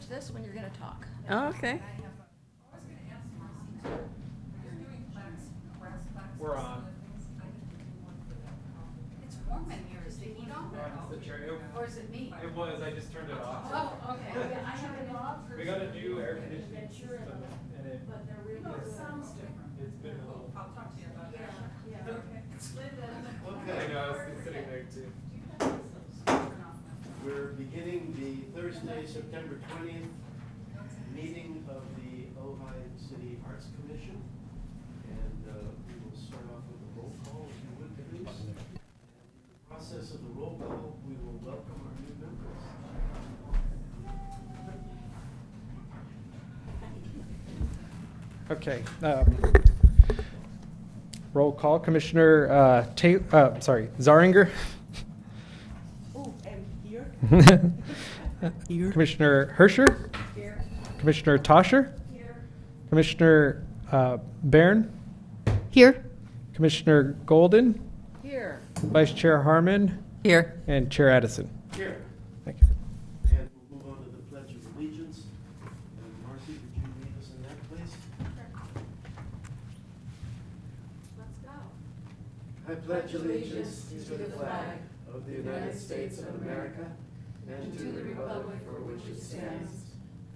this when you're going to talk. Oh, okay. We're on. It's warm in here. Is the heat on? Or is it me? It was, I just turned it off. Oh, okay. I have it off. We got a new air conditioning system and it Sounds different. it's been a little. I'll talk to you about that. Yeah. I know, I was sitting there too. We're beginning the Thursday, September 20th meeting of the Ojai City Arts Commission. And we will start off with a roll call, if you would, please. In the process of the roll call, we will welcome our new members. Okay. Roll call, Commissioner Zaringer. Oh, and here? Commissioner Herscher. Here. Commissioner Toscher. Here. Commissioner Barron. Here. Commissioner Golden. Here. Vice Chair Harmon. Here. And Chair Addison. Here. Thank you. And we'll move on to the Pledge of Allegiance. And Marcy, would you lead us in that, please? Let's go. I pledge allegiance to the flag of the United States of America and to the republic for which it stands,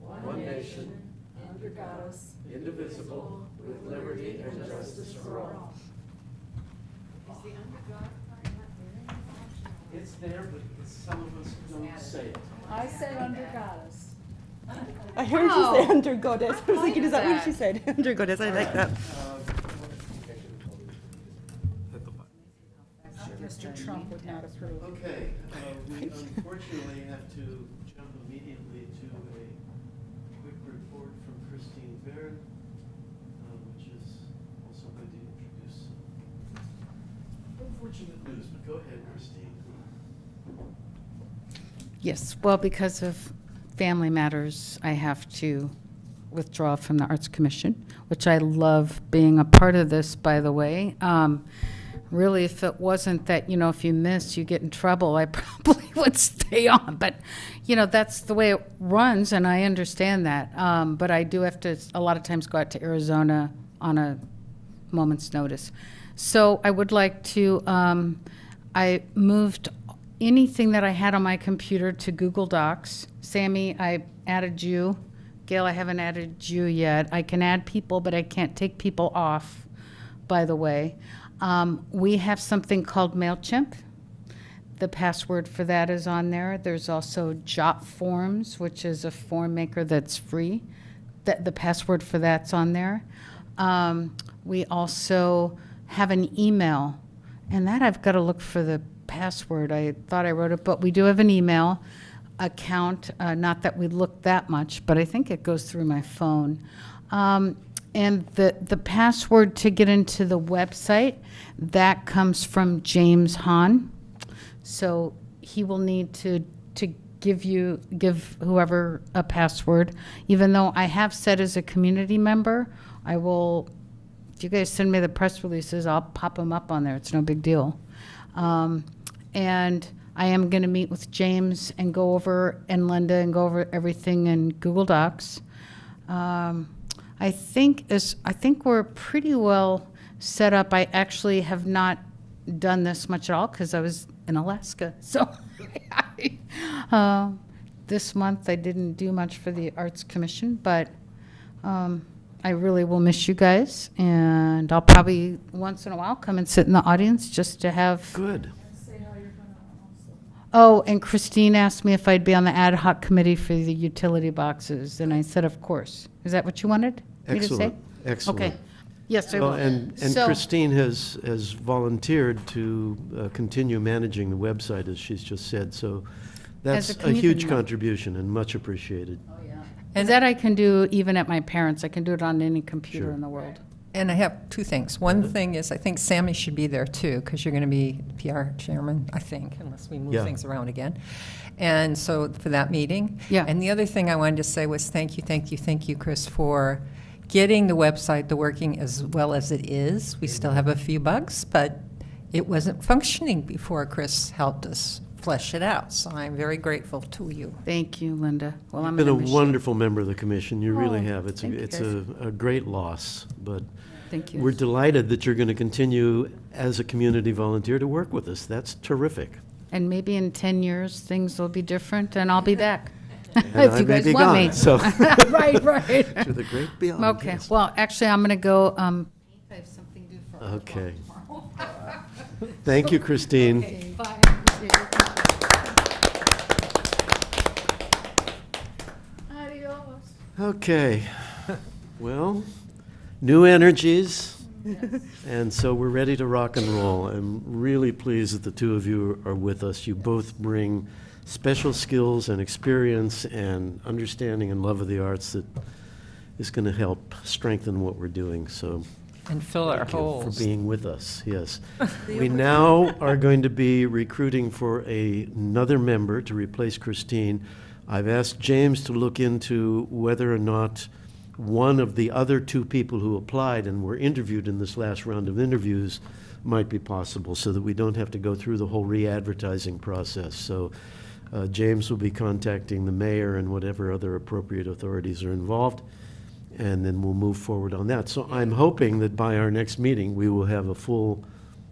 one nation, under God, indivisible, with liberty and justice for all. Is the under God part not there? It's there, but some of us don't say it. I said under goddess. I heard Oh. you say under goddess. I was I thinking, is that like what she that. said? Under goddess, I like that. Mr. Trump would not approve. Okay, we unfortunately have to jump immediately to a quick report from Christine Baird, which is also going to introduce some unfortunate news, but go ahead, Christine. Yes, well, because of family matters, I have to withdraw from the Arts Commission, which I love being a part of this, by the way. Really, if it wasn't that, if you miss, you get in trouble, I probably would stay on. But, that's the way it runs, and I understand that. But I do have to, a lot of times, go out to Arizona on a moment's notice. So I would like to, I moved anything that I had on my computer to Google Docs. Sammy, I added you. Gail, I haven't added you yet. I can add people, but I can't take people off, by the way. We have something called MailChimp. The password for that is on there. There's also Jot Forms, which is a form maker that's free. The password for that's on there. We also have an email, and that I've got to look for the password. I thought I wrote it, but we do have an email account. Not that we look that much, but I think it goes through my phone. And the password to get into the website, that comes from James Hahn. So he will need to give whoever a password. Even though I have said as a community member, I will, if you guys send me the press releases, I'll pop them up on there. It's no big deal. And I am going to meet with James and go over, and Linda, and go over everything in Google Docs. I think we're pretty well set up. I actually have not done this much at all because I was in Alaska. So this month I didn't do much for the Arts Commission, but I really will miss you guys, and I'll probably once in a while come and sit in the audience just to have. Good. Oh, and Christine asked me if I'd be on the ad hoc committee for the utility boxes, and I said, of course. Is that what you wanted me to say? Excellent. Excellent. Okay. Yes, I Well, will. and So- Christine has volunteered to continue managing the website, as she's just said, so that's As a a huge community member. contribution and much appreciated. And that I can do even at my parents'. I can do it on any computer Sure. in the world. And I have two things. One thing is, I think Sammy should be there too, because you're going to be PR chairman, I think, unless we move Yeah. things around again. And so for that meeting. Yeah. And the other thing I wanted to say was thank you, Chris, for getting the website to working as well as it is. We still have a few bugs, but it wasn't functioning before Chris helped us flesh it out. So I'm very grateful to you. Thank you, Linda. Well, I'm You've been a gonna miss you. wonderful member of the commission. You really Oh, have. It's thank you, it's guys. a great loss, but Thank you. we're delighted that you're going to continue as a community volunteer to work with us. That's terrific. And maybe in 10 years, things will be different, and I'll be back. And If I you may guys be want gone, me. so- Right. To the great beyond. Okay, yes. well, actually, I'm going to go, I have something due for. Okay. Thank you, Christine. Bye. Okay. Well, new energies. And so we're ready to rock and roll. I'm really pleased that the two of you are with us. You both bring special skills and experience and understanding and love of the arts that is going to help strengthen what we're doing. So And fill our thank you holes. for being with us. Yes. We now are going to be recruiting for another member to replace Christine. I've asked James to look into whether or not one of the other two people who applied and were interviewed in this last round of interviews might be possible, so that we don't have to go through the whole re-advertising process. So James will be contacting the mayor and whatever other appropriate authorities are involved, and then we'll move forward on that. So I'm hoping that by our next meeting, we will have a full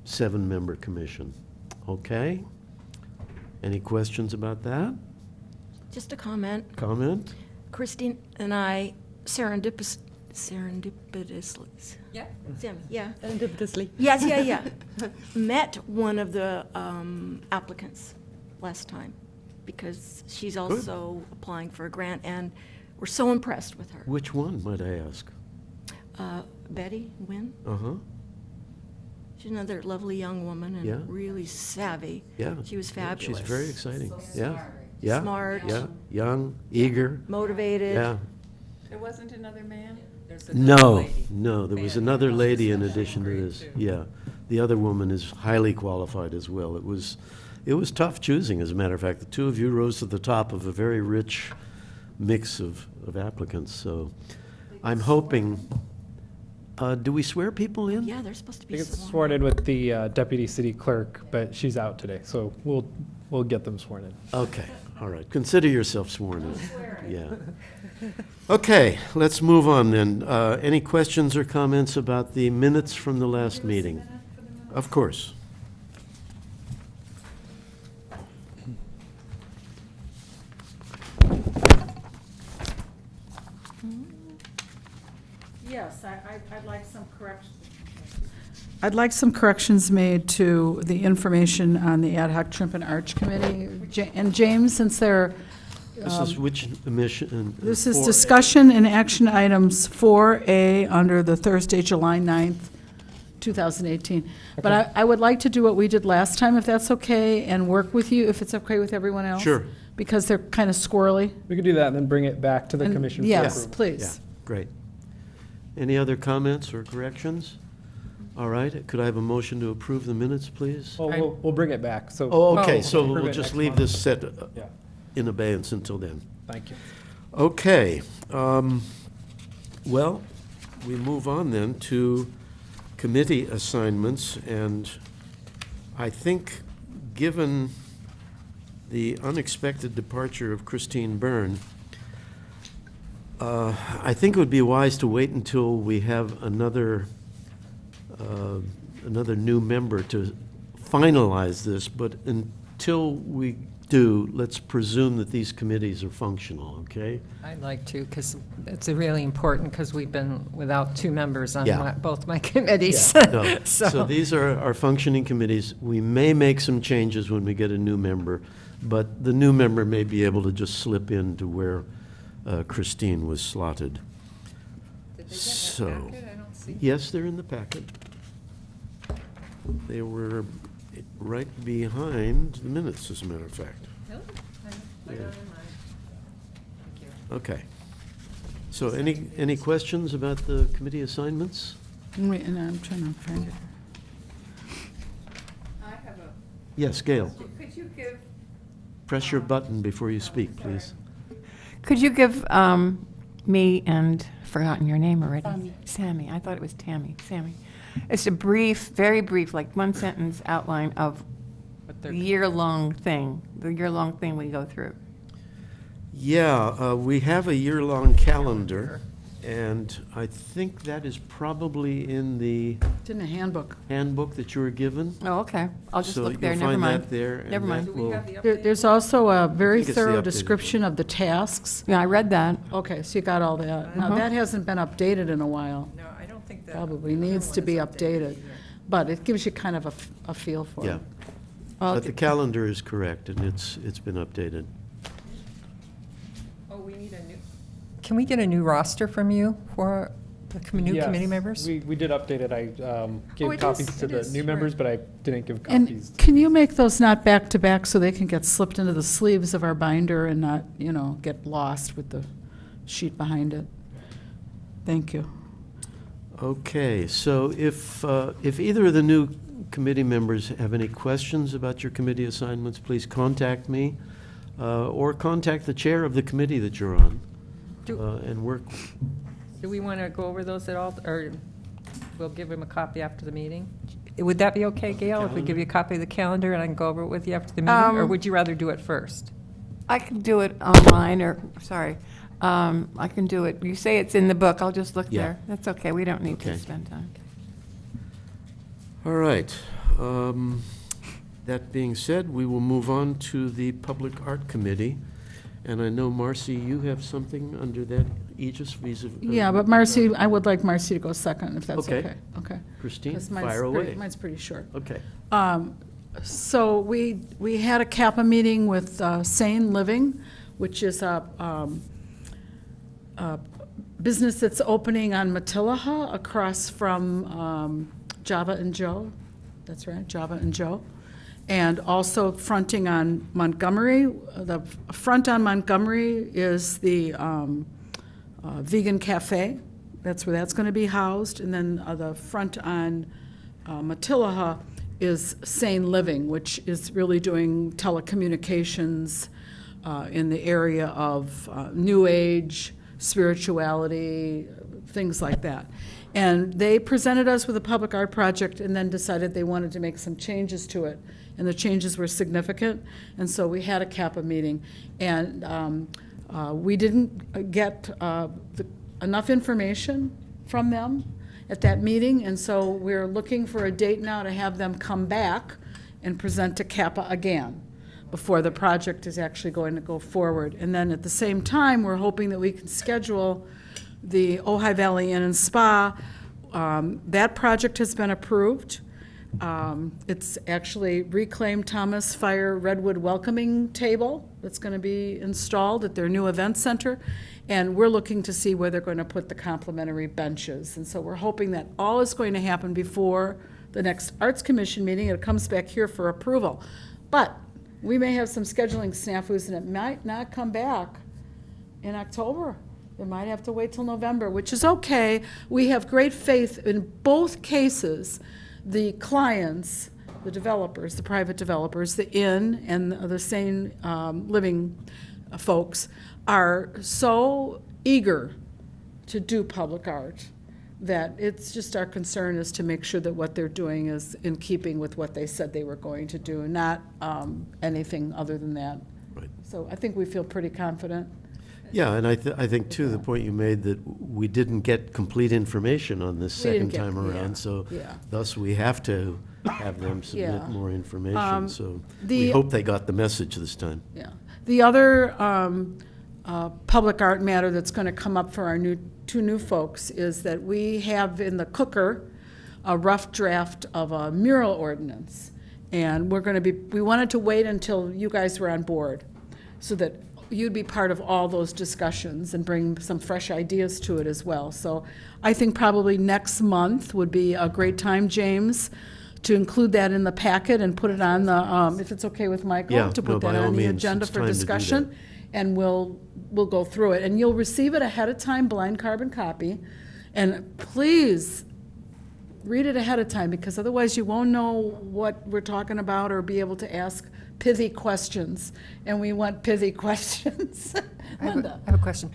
7-member commission. Okay? Any questions about that? Just a comment. Comment? Christine and I serendipitously. Yeah. Yeah. Serendipitously. Yes, yeah. Met one of the applicants last time because she's also applying for a grant, and we're so impressed with her. Which one, might I ask? Betty Wynn. Uh-huh. She's another lovely young woman and Yeah. really savvy. Yeah. She was fabulous. She's very exciting. So Yeah. smart. Yeah. Smart. Yeah. Young, eager. Motivated. Yeah. There wasn't another man? No, there was another lady in addition to this. Yeah. The other woman is highly qualified as well. It was tough choosing, as a matter of fact. The two of you rose to the top of a very rich mix of applicants, so I'm hoping, do we swear people in? Yeah, they're supposed to I be think it's sworn. sworn in with the deputy city clerk, but she's out today, so we'll get them sworn in. Okay, all right. Consider yourself sworn in. Yeah. Okay, let's move on then. Any questions or comments about the minutes from the last meeting? Of course. Yes, I'd like some corrections made to the information on the Ad hoc Shrimp and Arch Committee. And James, since they're, This is which emission? this is 4A? discussion and action items 4A under the Thursday, July 9th, 2018. But I would like to do what we did last time, if that's okay, and work with you, if it's okay with everyone else. Sure. Because they're kind of squirrely. We could do that and then bring it back to the And- commission for Yes, approval. please. Yeah, great. Any other comments or corrections? All right, could I have a motion to approve the minutes, please? Well, we'll bring it back, so. Oh, okay, Oh, so approve we'll it just next leave month. this set Yeah, in abeyance until then. thank you. Okay, well, we move on then to committee assignments, and I think, given the unexpected departure of Christine Byrne, I think it would be wise to wait until we have another new member to finalize this, but until we do, let's presume that these committees are functional, okay? I'd like to, because it's really important, because we've been without 2 members on Yeah. both my committees. No, so these are our functioning committees. We may make some changes when we get a new member, but the new member may be able to just slip into where Christine was slotted. So, yes, they're in the packet. They were right behind the minutes, as a matter of fact. Yeah. Okay. So any questions about the committee assignments? Wait, and I'm trying to find it. I have a, Yes, Gail, could you give, press your button before you speak, please. Could you give me, and forgotten your name already? Sammy. I thought it was Tammy. Sammy. It's a brief, very brief, like 1-sentence outline of what year-long thing, the year-long thing we go through. Yeah, we have a year-long calendar, and I think that is probably in the It's in the handbook. handbook that you were given. Oh, okay. I'll just So look there, you'll never find mind. that there, and Never mind. that will- There's also a very think it's the thorough updated description of the tasks. Yeah, I read that. Okay, so you got all that. Now, that hasn't been updated in a while. No, I don't think that. Probably needs to be updated, but it gives you kind of a feel for Yeah, it. Well, but the calendar is correct, and it's been updated. Oh, we need a new. Can we get a new roster from you for the new Yes, committee members? We did update it. I gave it copies is, to it the is, new members, right. but I didn't give And copies. can you make those not back-to-back so they can get slipped into the sleeves of our binder and not, get lost with the sheet behind it? Thank you. Okay, so if either of the new committee members have any questions about your committee assignments, please contact me, or contact the chair of the committee that you're on, and work. Do we want to go over those at all, or we'll give him a copy after the meeting? Would that be okay, Gail, if we give you a copy of the calendar and I can go over it with you after the meeting? Or would you rather do it first? I can do it online, or, sorry, I can do it. You say it's in the book, I'll just look Yeah. there. That's okay, we don't need to Okay. spend time. All right. That being said, we will move on to the Public Art Committee. And I know, Marcy, you have something under that aegis vis-a-vis. Yeah, but Marcy, I would like Marcy to go second, if that's Okay. okay. Okay. Christine, 'Cause mine's fire pretty- away. Mine's pretty short. Okay. So we had a CAPA meeting with Sane Living, which is a business that's opening on Matilaha across from Java and Joe. That's right, Java and Joe. And also fronting on Montgomery. The front on Montgomery is the Vegan Cafe. That's where that's going to be housed. And then the front on Matilaha is Sane Living, which is really doing telecommunications in the area of New Age, spirituality, things like that. And they presented us with a public art project and then decided they wanted to make some changes to it. And the changes were significant. And so we had a CAPA meeting. And we didn't get enough information from them at that meeting. And so we're looking for a date now to have them come back and present to CAPA again before the project is actually going to go forward. And then at the same time, we're hoping that we can schedule the Ojai Valley Inn and Spa. That project has been approved. It's actually reclaimed Thomas Fire Redwood welcoming table that's going to be installed at their new event center. And we're looking to see where they're going to put the complimentary benches. And so we're hoping that all is going to happen before the next Arts Commission meeting. It comes back here for approval. But we may have some scheduling snafus, and it might not come back in October. They might have to wait till November, which is okay. We have great faith in both cases. The clients, the developers, the private developers, the inn and the Sane Living folks are so eager to do public art that it's just our concern is to make sure that what they're doing is in keeping with what they said they were going to do, not anything other than that. Right. So I think we feel pretty confident. Yeah, and I think, too, the point you made that we didn't get complete information on this We didn't second time get- yeah, around, so yeah. thus we have to have them submit Yeah. more information, so we the- hope they got the message this time. Yeah. The other public art matter that's going to come up for our two new folks is that we have in the cooker a rough draft of a mural ordinance. And we wanted to wait until you guys were on board so that you'd be part of all those discussions and bring some fresh ideas to it as well. So I think probably next month would be a great time, James, to include that in the packet and put it on the, if it's okay with Michael, Yeah, to no, put by that all on the means, agenda it's for time to do discussion. that. And we'll go through it. And you'll receive it ahead of time, blind carbon copy. And please read it ahead of time, because otherwise you won't know what we're talking about or be able to ask pithy questions, and we want pithy questions. Linda? I have a question.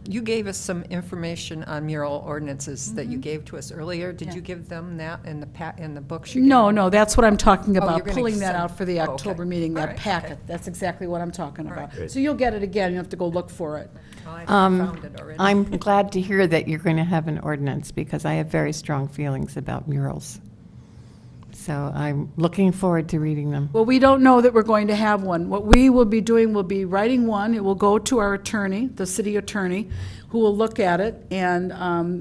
You gave us some information on mural ordinances that you gave to us earlier. Did Yeah. you give them that in the books you gave No, them? no, that's what I'm talking Oh, about, you're gonna pulling that send- out for the oh, okay. October meeting, All that right, packet. okay. That's exactly what I'm talking All right. about. Great. So you'll get it again, you have to go look for it. Oh, I Um, found it already. I'm glad to hear that you're going to have an ordinance because I have very strong feelings about murals. So I'm looking forward to reading them. Well, we don't know that we're going to have one. What we will be doing will be writing one. It will go to our attorney, the city attorney, who will look at it and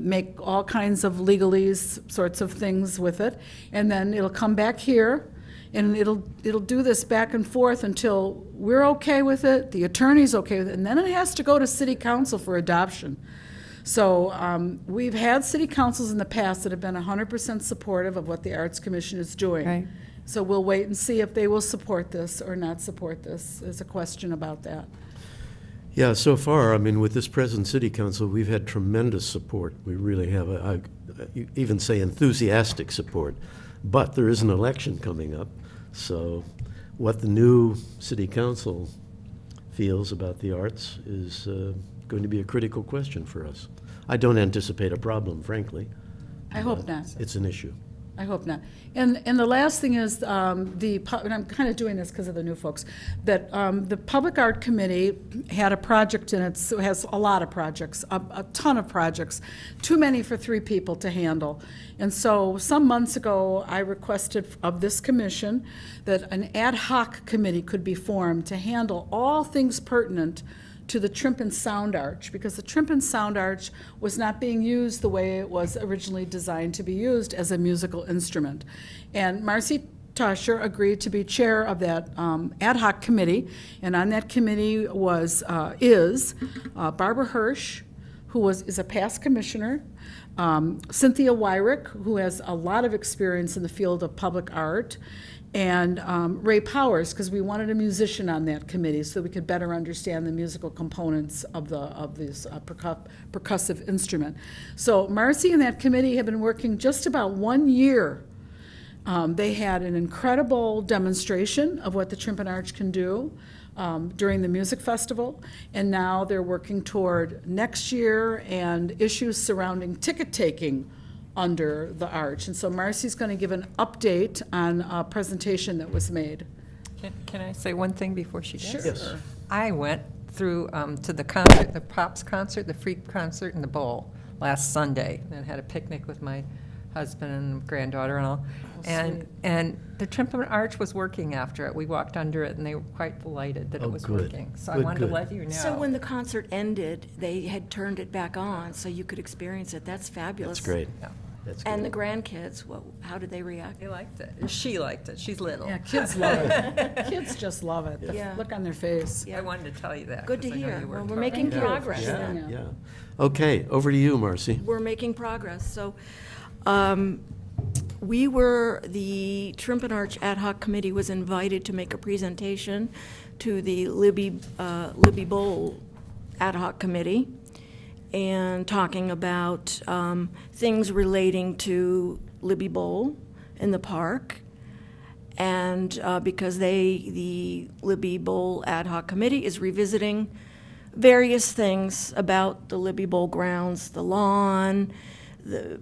make all kinds of legalese sorts of things with it. And then it'll come back here, and it'll do this back and forth until we're okay with it, the attorney's okay with it, and then it has to go to city council for adoption. So we've had city councils in the past that have been 100% supportive of what the Arts Commission is doing. Right. So we'll wait and see if they will support this or not support this. There's a question about that. Yeah, so far, I mean, with this present city council, we've had tremendous support. We really have, you even say enthusiastic support. But there is an election coming up, so what the new city council feels about the arts is going to be a critical question for us. I don't anticipate a problem, frankly. I hope not. It's an issue. I hope not. And the last thing is, and I'm kind of doing this because of the new folks, that the Public Art Committee had a project, and it has a lot of projects, a ton of projects, too many for 3 people to handle. And so some months ago, I requested of this commission that an ad hoc committee could be formed to handle all things pertinent to the Trimpen Sound Arch, because the Trimpen Sound Arch was not being used the way it was originally designed to be used as a musical instrument. And Marcy Tosher agreed to be chair of that ad hoc committee, and on that committee is Barbara Hirsch, who is a past commissioner, Cynthia Wyrick, who has a lot of experience in the field of public art, and Ray Powers, because we wanted a musician on that committee so we could better understand the musical components of this percussive instrument. So Marcy and that committee have been working just about 1 year. They had an incredible demonstration of what the Trimpen Arch can do during the music festival, and now they're working toward next year and issues surrounding ticket taking under the arch. And so Marcy's going to give an update on a presentation that was made. Can I say one thing before she does? Sure. Yes. I went through to the concert, the Pops concert, the free concert in the Bowl last Sunday, and had a picnic with my husband and granddaughter and all. And the Trimpen Arch was working after it. We walked under it, and they were quite delighted that Oh, it was good. working. So I Good, wanted good. to let you know. So when the concert ended, they had turned it back on so you could experience it. That's fabulous. That's great. Yeah. That's And the good. grandkids, how did they react? They liked it. She liked it. She's little. Yeah, kids love it. Kids just love it. The Yeah. look on their face. Yeah. I wanted to tell you that. Good to 'cause I know hear. you Well, worked we're hard. making Thank you. progress Yeah. then. Yeah. Okay, over to you, Marcy. We're making progress. So the Trimpen Arch Ad Hoc Committee was invited to make a presentation to the Libby Bowl Ad Hoc Committee, and talking about things relating to Libby Bowl in the park. And because the Libby Bowl Ad Hoc Committee is revisiting various things about the Libby Bowl grounds, the lawn, the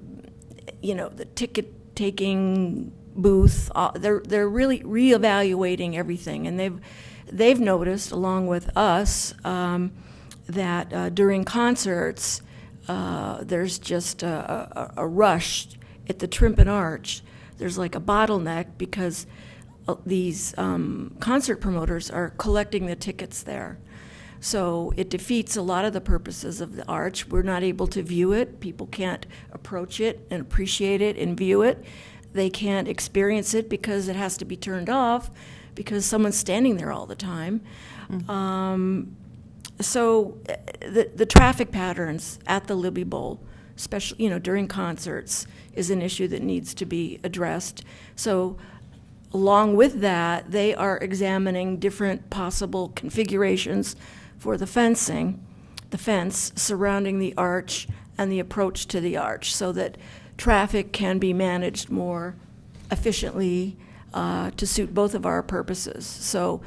ticket-taking booth. They're really reevaluating everything, and they've noticed, along with us, that during concerts, there's just a rush at the Trimpen Arch. There's like a bottleneck because these concert promoters are collecting the tickets there. So it defeats a lot of the purposes of the arch. We're not able to view it. People can't approach it and appreciate it and view it. They can't experience it because it has to be turned off because someone's standing there all the time. So the traffic patterns at the Libby Bowl, especially during concerts, is an issue that needs to be addressed. So along with that, they are examining different possible configurations for the fence surrounding the arch and the approach to the arch, so that traffic can be managed more efficiently to suit both of our purposes. So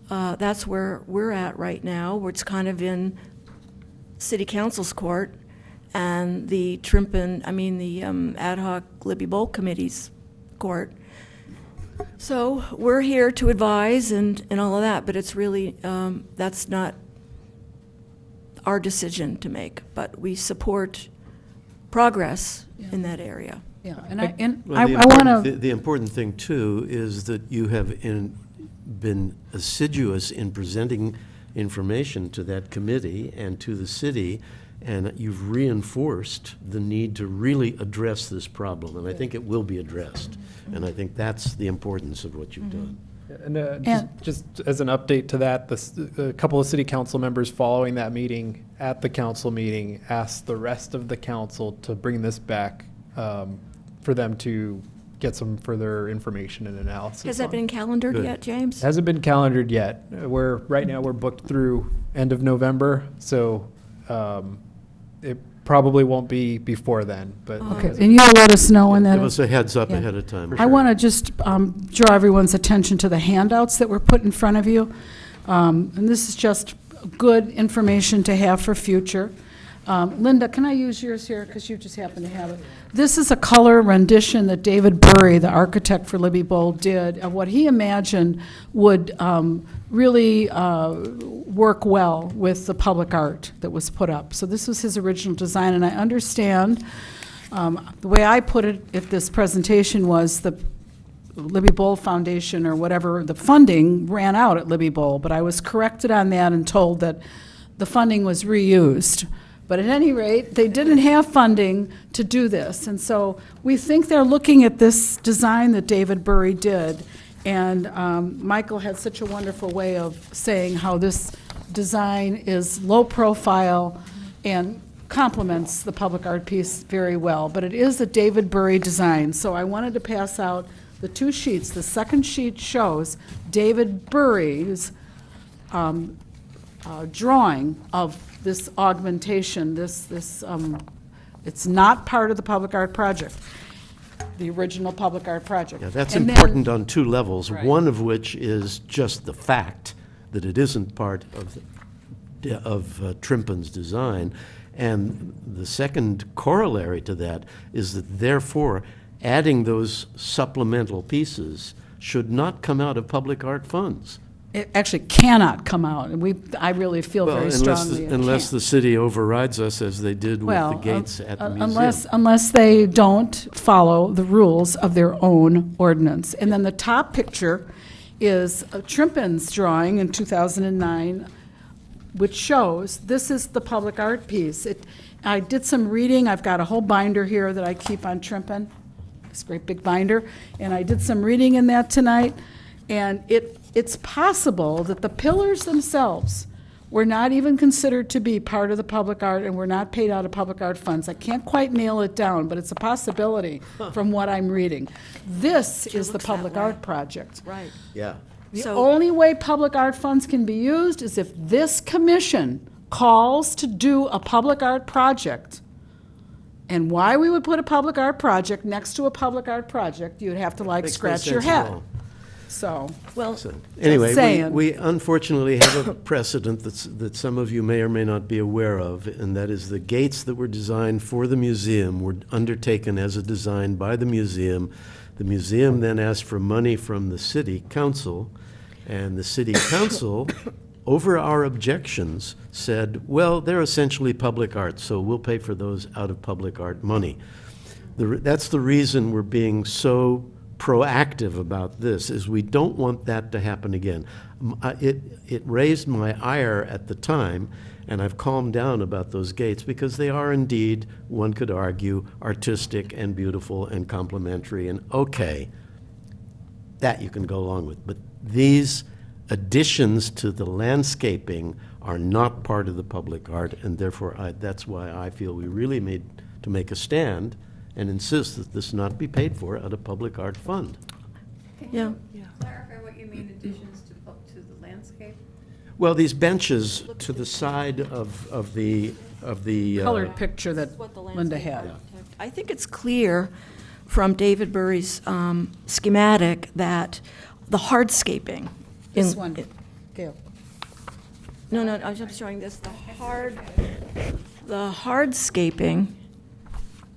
that's where we're at right now, where it's kind of in City Council's court and the ad hoc Libby Bowl Committee's court. So we're here to advise and all of that, but it's really, that's not our decision to make, but we support progress in that area. Yeah, Well, I want to, the important thing, too, is that you have been assiduous in presenting information to that committee and to the city, and you've reinforced the need to really address this problem, and I think it will be addressed. And I think that's the importance of what you've done. And just as an update to that, a couple of city council members following that meeting, at the council meeting, asked the rest of the council to bring this back for them to get some further information and analysis. Has that on. been calendared Good. yet, James? It hasn't been calendared yet. Right now we're booked through end of November, so it probably won't be before then, but. okay, and you'll let us know when that Give is. us a heads up Yeah. ahead of time. I want to just draw everyone's attention to the handouts that were put in front of you. And this is just good information to have for future. Linda, can I use yours here, because you just happen to have it? This is a color rendition that David Burry, the architect for Libby Bowl, did of what he imagined would really work well with the public art that was put up. So this was his original design, and I understand, the way I put it, if this presentation was the Libby Bowl Foundation or whatever, the funding ran out at Libby Bowl, but I was corrected on that and told that the funding was reused. But at any rate, they didn't have funding to do this. And so we think they're looking at this design that David Burry did. And Michael had such a wonderful way of saying how this design is low profile and complements the public art piece very well. But it is a David Burry design. So I wanted to pass out the two sheets. The second sheet shows David Burry's drawing of this augmentation, it's not part of the public art project, the original public art project. Yeah, that's And then- important on two levels, Right. one of which is just the fact that it isn't part of Trimpon's design, and the second corollary to that is that therefore adding those supplemental pieces should not come out of public art funds. It actually cannot come out, and I really feel Well, very strongly it unless can't. the city overrides us as they did with Well, the gates at the museum. unless they don't follow the rules of their own ordinance. And then the top picture is Trimpon's drawing in 2009, which shows, this is the public art piece. I did some reading, I've got a whole binder here that I keep on Trimpon, this great big binder, and I did some reading in that tonight, and it's possible that the pillars themselves were not even considered to be part of the public art and were not paid out of public art funds. I can't quite nail it down, but it's a possibility from what I'm reading. This is the looks that public way. art project. Right. Yeah. The So- only way public art funds can be used is if this commission calls to do a public art project. And why we would put a public art project next to a public art project, you'd have to like Makes no scratch your sense at head. all. So, Well, So, anyway, saying. we unfortunately have a precedent that some of you may or may not be aware of, and that is the gates that were designed for the museum were undertaken as a design by the museum. The museum then asked for money from the city council, and the city council, over our objections, said, well, they're essentially public art, so we'll pay for those out of public art money. That's the reason we're being so proactive about this, is we don't want that to happen again. It raised my ire at the time, and I've calmed down about those gates because they are indeed, one could argue, artistic and beautiful and complimentary and okay. That you can go along with. But these additions to the landscaping are not part of the public art, and therefore that's why I feel we really made to make a stand and insist that this not be paid for out of public art fund. yeah. Clarify what you mean additions to the landscape? Well, these benches to the side of the colored picture that What the Linda landscape had. architect- I think it's clear from David Burry's schematic that the hardscaping. This one, Gail. No, I'm showing this. The hardscaping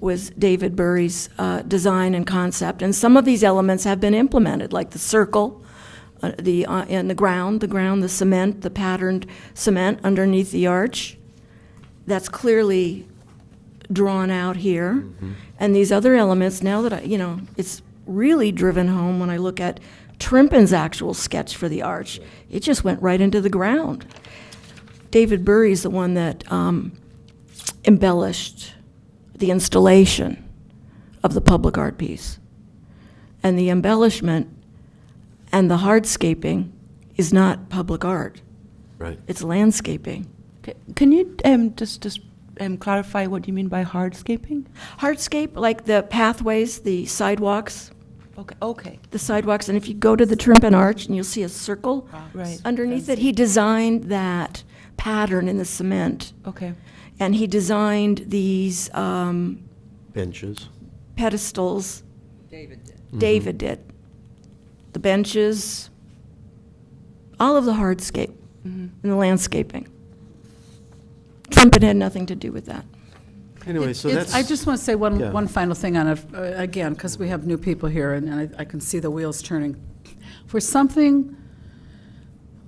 was David Burry's design and concept, and some of these elements have been implemented, like the circle, in the ground, the cement, the patterned cement underneath the arch. That's clearly drawn out here. And these other elements, now that it's really driven home when I look at Trimpin's actual sketch for the arch. It just went right into the ground. David Burry's the one that embellished the installation of the public art piece. And the embellishment and the hardscaping is not public art. Right. It's landscaping. Can you just clarify what you mean by hardscaping? Hardscape, like the pathways, the sidewalks, Okay. the sidewalks. And if you go to the Trimpin Arch and you'll see a circle Right. underneath it, he designed that pattern in the cement. Okay. And he designed these Benches. pedestals. David did. David did. The benches, all of the hardscape and the landscaping. Trimpin had nothing to do with that. Anyway, so It's- that's. I just want to say Yeah. one final thing on it, again, because we have new people here, and I can see the wheels turning.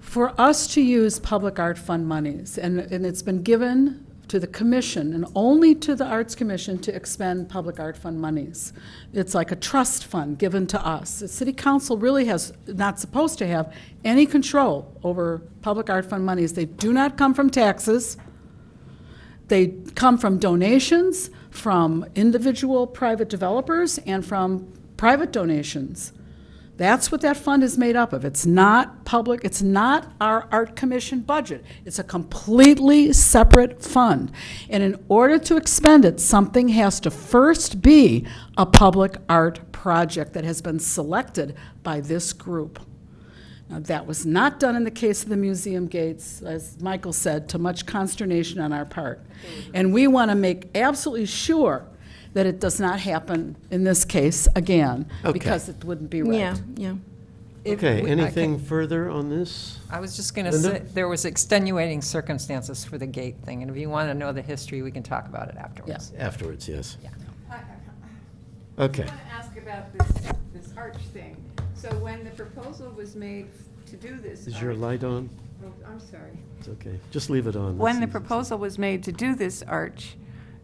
For us to use public art fund monies, and it's been given to the commission, and only to the Arts Commission, to expend public art fund monies. It's like a trust fund given to us. The city council really has, not supposed to have, any control over public art fund monies. They do not come from taxes. They come from donations, from individual private developers, and from private donations. That's what that fund is made up of. It's not public, it's not our art commission budget. It's a completely separate fund. And in order to expend it, something has to first be a public art project that has been selected by this group. Now, that was not done in the case of the museum gates, as Michael said, to much consternation on our part. And we want to make absolutely sure that it does not happen in this case again, Okay. because it wouldn't be right. Yeah. Okay, I anything further on this? I was just going to Linda? say, there was extenuating circumstances for the gate thing, and if you want to know the history, we can talk about it afterwards. Afterwards, yes. I Okay. want to ask about this arch thing. So when the proposal was made to do this. Is your arch- light on? Oh, I'm sorry. It's okay. Just leave it on. When the That's easy. proposal was made to do this arch,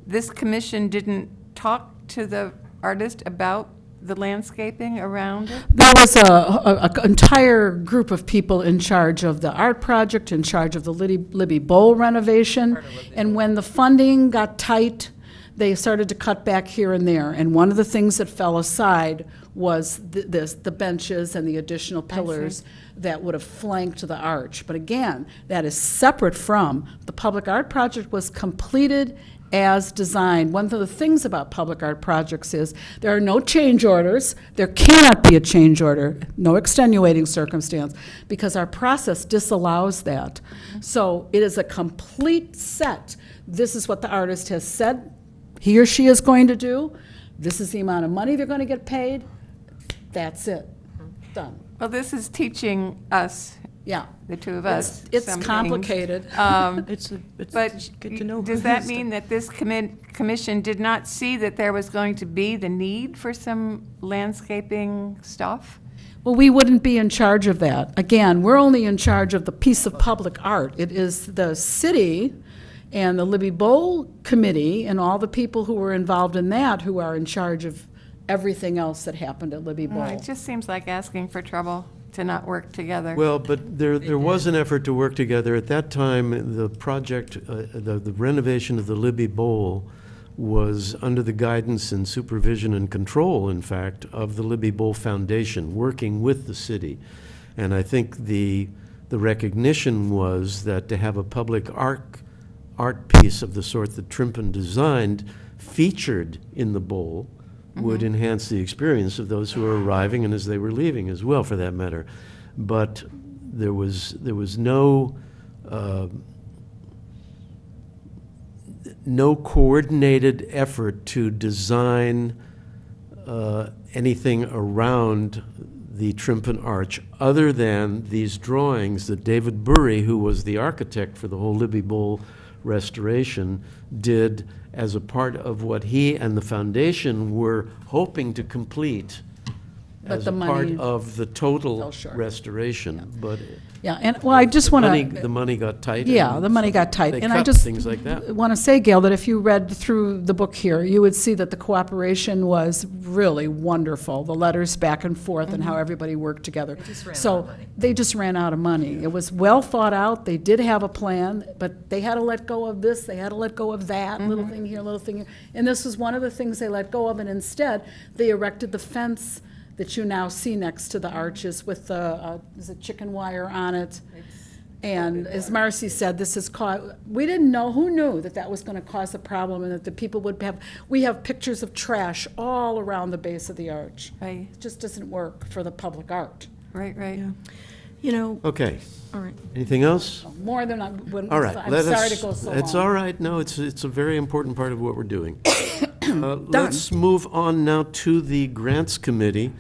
this commission didn't talk to the artist about the landscaping around it? There was a entire group of people in charge of the art project, in charge of the Libby Bowl renovation. And when the funding got tight, they started to cut back here and there. And one of the things that fell aside was the benches and the additional pillars that would have flanked the arch. But again, that is separate from, the public art project was completed as designed. One of the things about public art projects is there are no change orders. There cannot be a change order, no extenuating circumstance, because our process disallows that. So it is a complete set. This is what the artist has said he or she is going to do. This is the amount of money they're going to get paid. That's it. Done. Well, this is teaching us, Yeah. the two of us, It's some things. complicated. It's But good to know. does that mean that this commission did not see that there was going to be the need for some landscaping stuff? Well, we wouldn't be in charge of that. Again, we're only in charge of the piece of public art. It is the city and the Libby Bowl Committee and all the people who were involved in that who are in charge of everything else that happened at Libby Bowl. It just seems like asking for trouble to not work together. Well, but there was an effort to work together. At that time, the project, the renovation of the Libby Bowl was under the guidance and supervision and control, in fact, of the Libby Bowl Foundation, working with the city. And I think the recognition was that to have a public art piece of the sort that Trimpin designed featured in the bowl would enhance the experience of those who were arriving and as they were leaving as well, for that matter. But there was no coordinated effort to design anything around the Triumphant Arch other than these drawings that David Burry, who was the architect for the whole Libby Bowl restoration, did as a part of what he and the foundation were hoping to complete But as the a part money of the total fell short. restoration. But Yeah, and, well, I just want the to, money got tight. yeah, and the money got tight. they And I cut just things like that. want to say, Gail, that if you read through the book here, you would see that the cooperation was really wonderful. The letters back and forth and how everybody worked together. just ran out So of money. they just ran out of money. It was well thought out. They did have a plan, but they had to let go of this, they had to let go of that, little thing here, little thing here. And this was one of the things they let go of, and instead, they erected the fence that you now see next to the arches with the, is it chicken wire on it? And as Marcy said, this has caused, we didn't know, who knew that that was going to cause a problem and that the people would have, we have pictures of trash all around the base of the arch. Right, It just doesn't work for the public art. right, right. Yeah. You know, Okay, all right. anything else? More than I'm, when, All right, I'm let sorry us. to go so long. It's all right. No, it's a very important part of what we're doing. Let's move on now to the Grants Committee.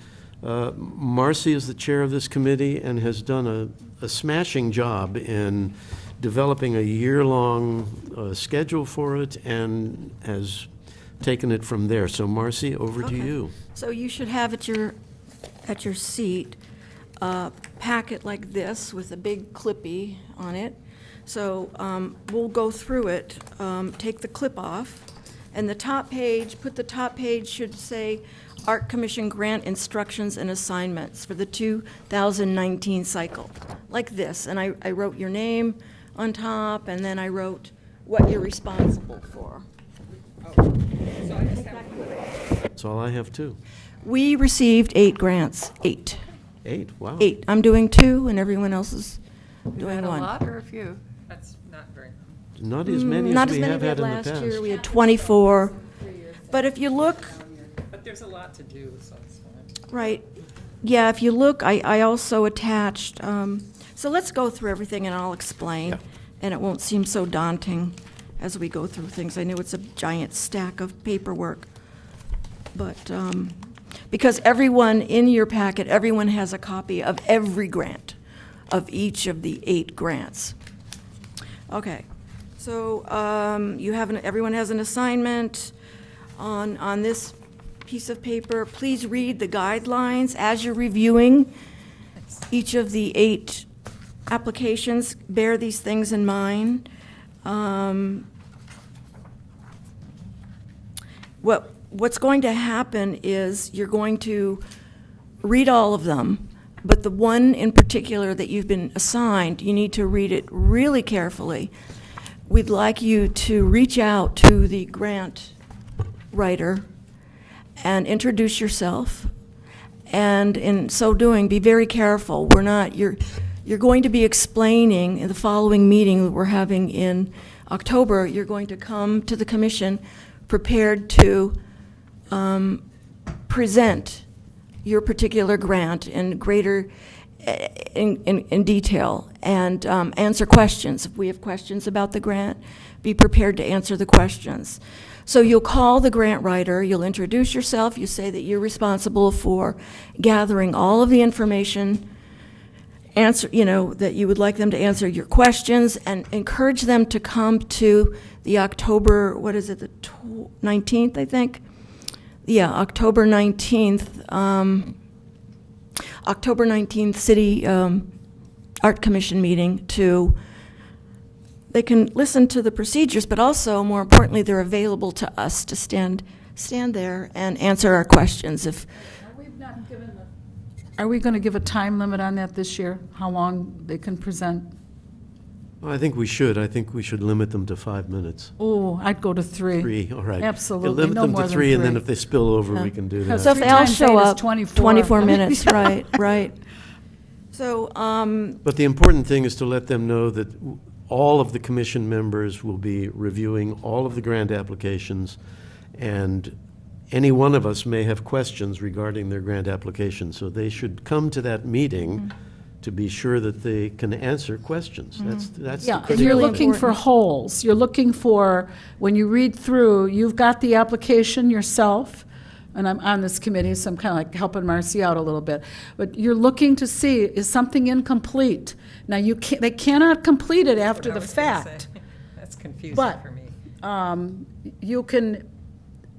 Marcy is the chair of this committee and has done a smashing job in developing a year-long schedule for it and has taken it from there. So Marcy, over to Okay. you. So you should have at your seat a packet like this with a big clippy on it. So we'll go through it, take the clip off, and the top page, the top page should say Art Commission Grant Instructions and Assignments for the 2019 cycle, like this. And I wrote your name on top, and then I wrote what you're responsible for. That's all I have too. We received 8 grants, 8. 8, wow. 8. I'm doing 2, and everyone else is You doing had a 1. lot or a few? That's not very. Not as many Not as as we many have we had had in the last past. year. We had 24. But if you look, But there's a lot to do, so it's fine. right, yeah, if you look, I also attached, so let's go through everything and I'll explain. Yeah. And it won't seem so daunting as we go through things. I know it's a giant stack of paperwork. But, because everyone in your packet, everyone has a copy of every grant, of each of the 8 grants. Okay, so everyone has an assignment on this piece of paper. Please read the guidelines as you're reviewing each of the 8 applications. Bear these things in mind. What's going to happen is you're going to read all of them, but the one in particular that you've been assigned, you need to read it really carefully. We'd like you to reach out to the grant writer and introduce yourself. And in so doing, be very careful. You're going to be explaining in the following meeting that we're having in October, you're going to come to the commission prepared to present your particular grant in greater, in detail, and answer questions. If we have questions about the grant, be prepared to answer the questions. So you'll call the grant writer, you'll introduce yourself, you say that you're responsible for gathering all of the information, that you would like them to answer your questions, and encourage them to come to the October, the 19th, I think? Yeah, October 19th, City Art Commission meeting they can listen to the procedures, but also, more importantly, they're available to us to stand there and answer our questions if. Are we going to give a time limit on that this year? How long they can present? Well, I think we should. I think we should limit them to 5 minutes. Oh, I'd go to 3. 3, all right. Absolutely, Limit no them more to than 3, and then 3. if they spill over, Yeah. we can do Because So that. if they all 3 times show 8 is up, 24. 24 minutes, right. So, But the important thing is to let them know that all of the commission members will be reviewing all of the grant applications, and any one of us may have questions regarding their grant application. So they should come to that meeting to be sure that they can answer questions. That's the Yeah, and critical you're really thing. looking for holes. You're looking for, when you read through, you've got the application yourself, and I'm on this committee, so I'm kind of like helping Marcy out a little bit, but you're looking to see, is something incomplete? Now, they cannot complete it after What I the was gonna fact. say. That's confusing But, for me.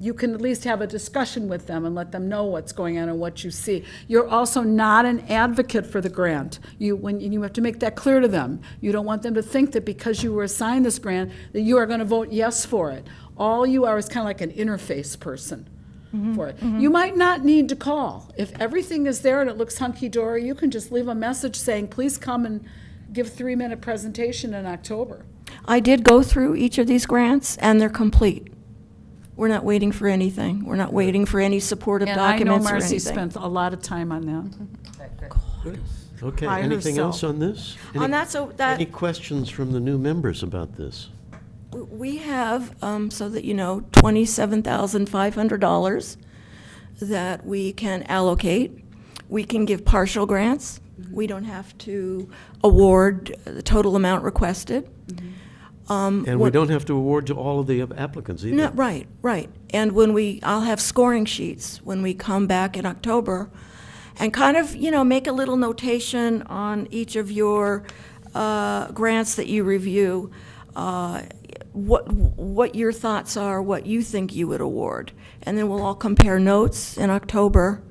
You can at least have a discussion with them and let them know what's going on and what you see. You're also not an advocate for the grant. You have to make that clear to them. You don't want them to think that because you were assigned this grant, that you are going to vote yes for it. All you are is kind of like an interface person for it. You might not need to call. If everything is there and it looks hunky-dory, you can just leave a message saying, please come and give 3-minute presentation in October. I did go through each of these grants, and they're complete. We're not waiting for anything. We're not waiting for any supportive And I know documents or Marcy anything. spent a lot of time on that. Okay, By anything herself. else on this? On that, so that. Any questions from the new members about this? We have, so that you know, $27,500 that we can allocate. We can give partial grants. We don't have to award the total amount requested. And we what- don't have to award to all of the applicants either. No, right. And I'll have scoring sheets when we come back in October, and kind of, make a little notation on each of your grants that you review, what your thoughts are, what you think you would award. And then we'll all compare notes in October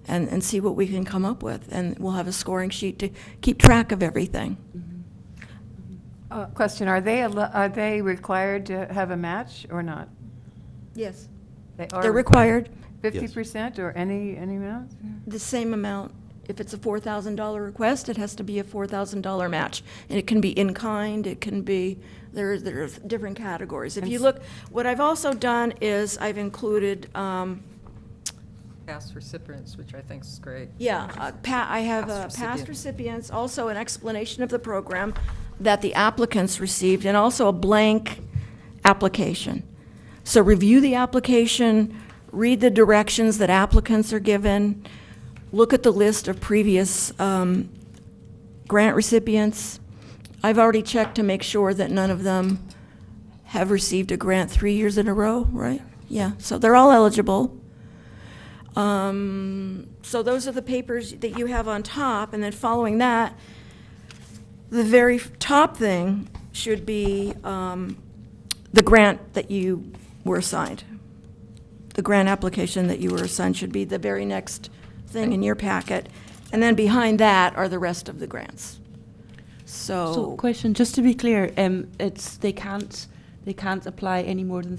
and see what we can come up with. And we'll have a scoring sheet to keep track of everything. Question, are they required to have a match or not? Yes. They are They're required 50% or any amount? the same amount. If it's a $4,000 request, it has to be a $4,000 match. And it can be in kind, it can be, there's different categories. If you look, what I've also done is I've included, Past recipients, which I think is great. I have Past past recipients, also an explanation of the program that the applicants received, and also a blank application. So review the application, read the directions that applicants are given, look at the list of previous grant recipients. I've already checked to make sure that none of them have received a grant 3 years in a row, right? Yeah, so they're all eligible. So those are the papers that you have on top, and then following that, the very top thing should be the grant that you were assigned. The grant application that you were assigned should be the very next thing in your packet. And then behind that are the rest of the grants. So, question, just to be clear, they can't apply any more than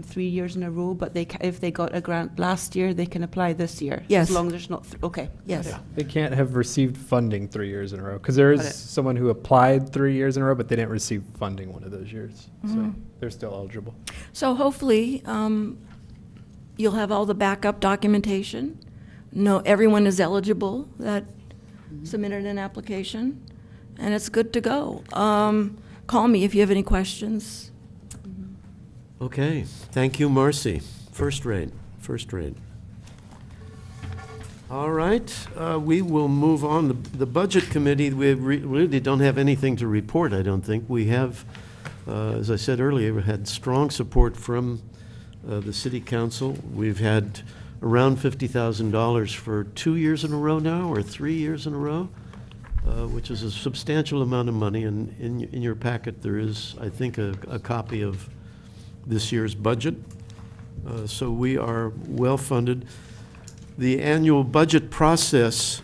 3 years in a row, but if they got a grant last year, they can apply this year? Yes. As long as there's not, okay. Yes. They can't have received funding 3 years in a row, because there Got is it. someone who applied 3 years in a row, but they didn't receive funding one of those years. So they're still eligible. So hopefully, you'll have all the backup documentation. No, everyone is eligible that submitted an application, and it's good to go. Call me if you have any questions. Okay, thank you, Marcy. First rate. All right, we will move on. The Budget Committee, we really don't have anything to report, I don't think. We have, as I said earlier, had strong support from the City Council. We've had around $50,000 for 2 years in a row now, or 3 years in a row, which is a substantial amount of money. And in your packet, there is, I think, a copy of this year's budget. So we are well-funded. The annual budget process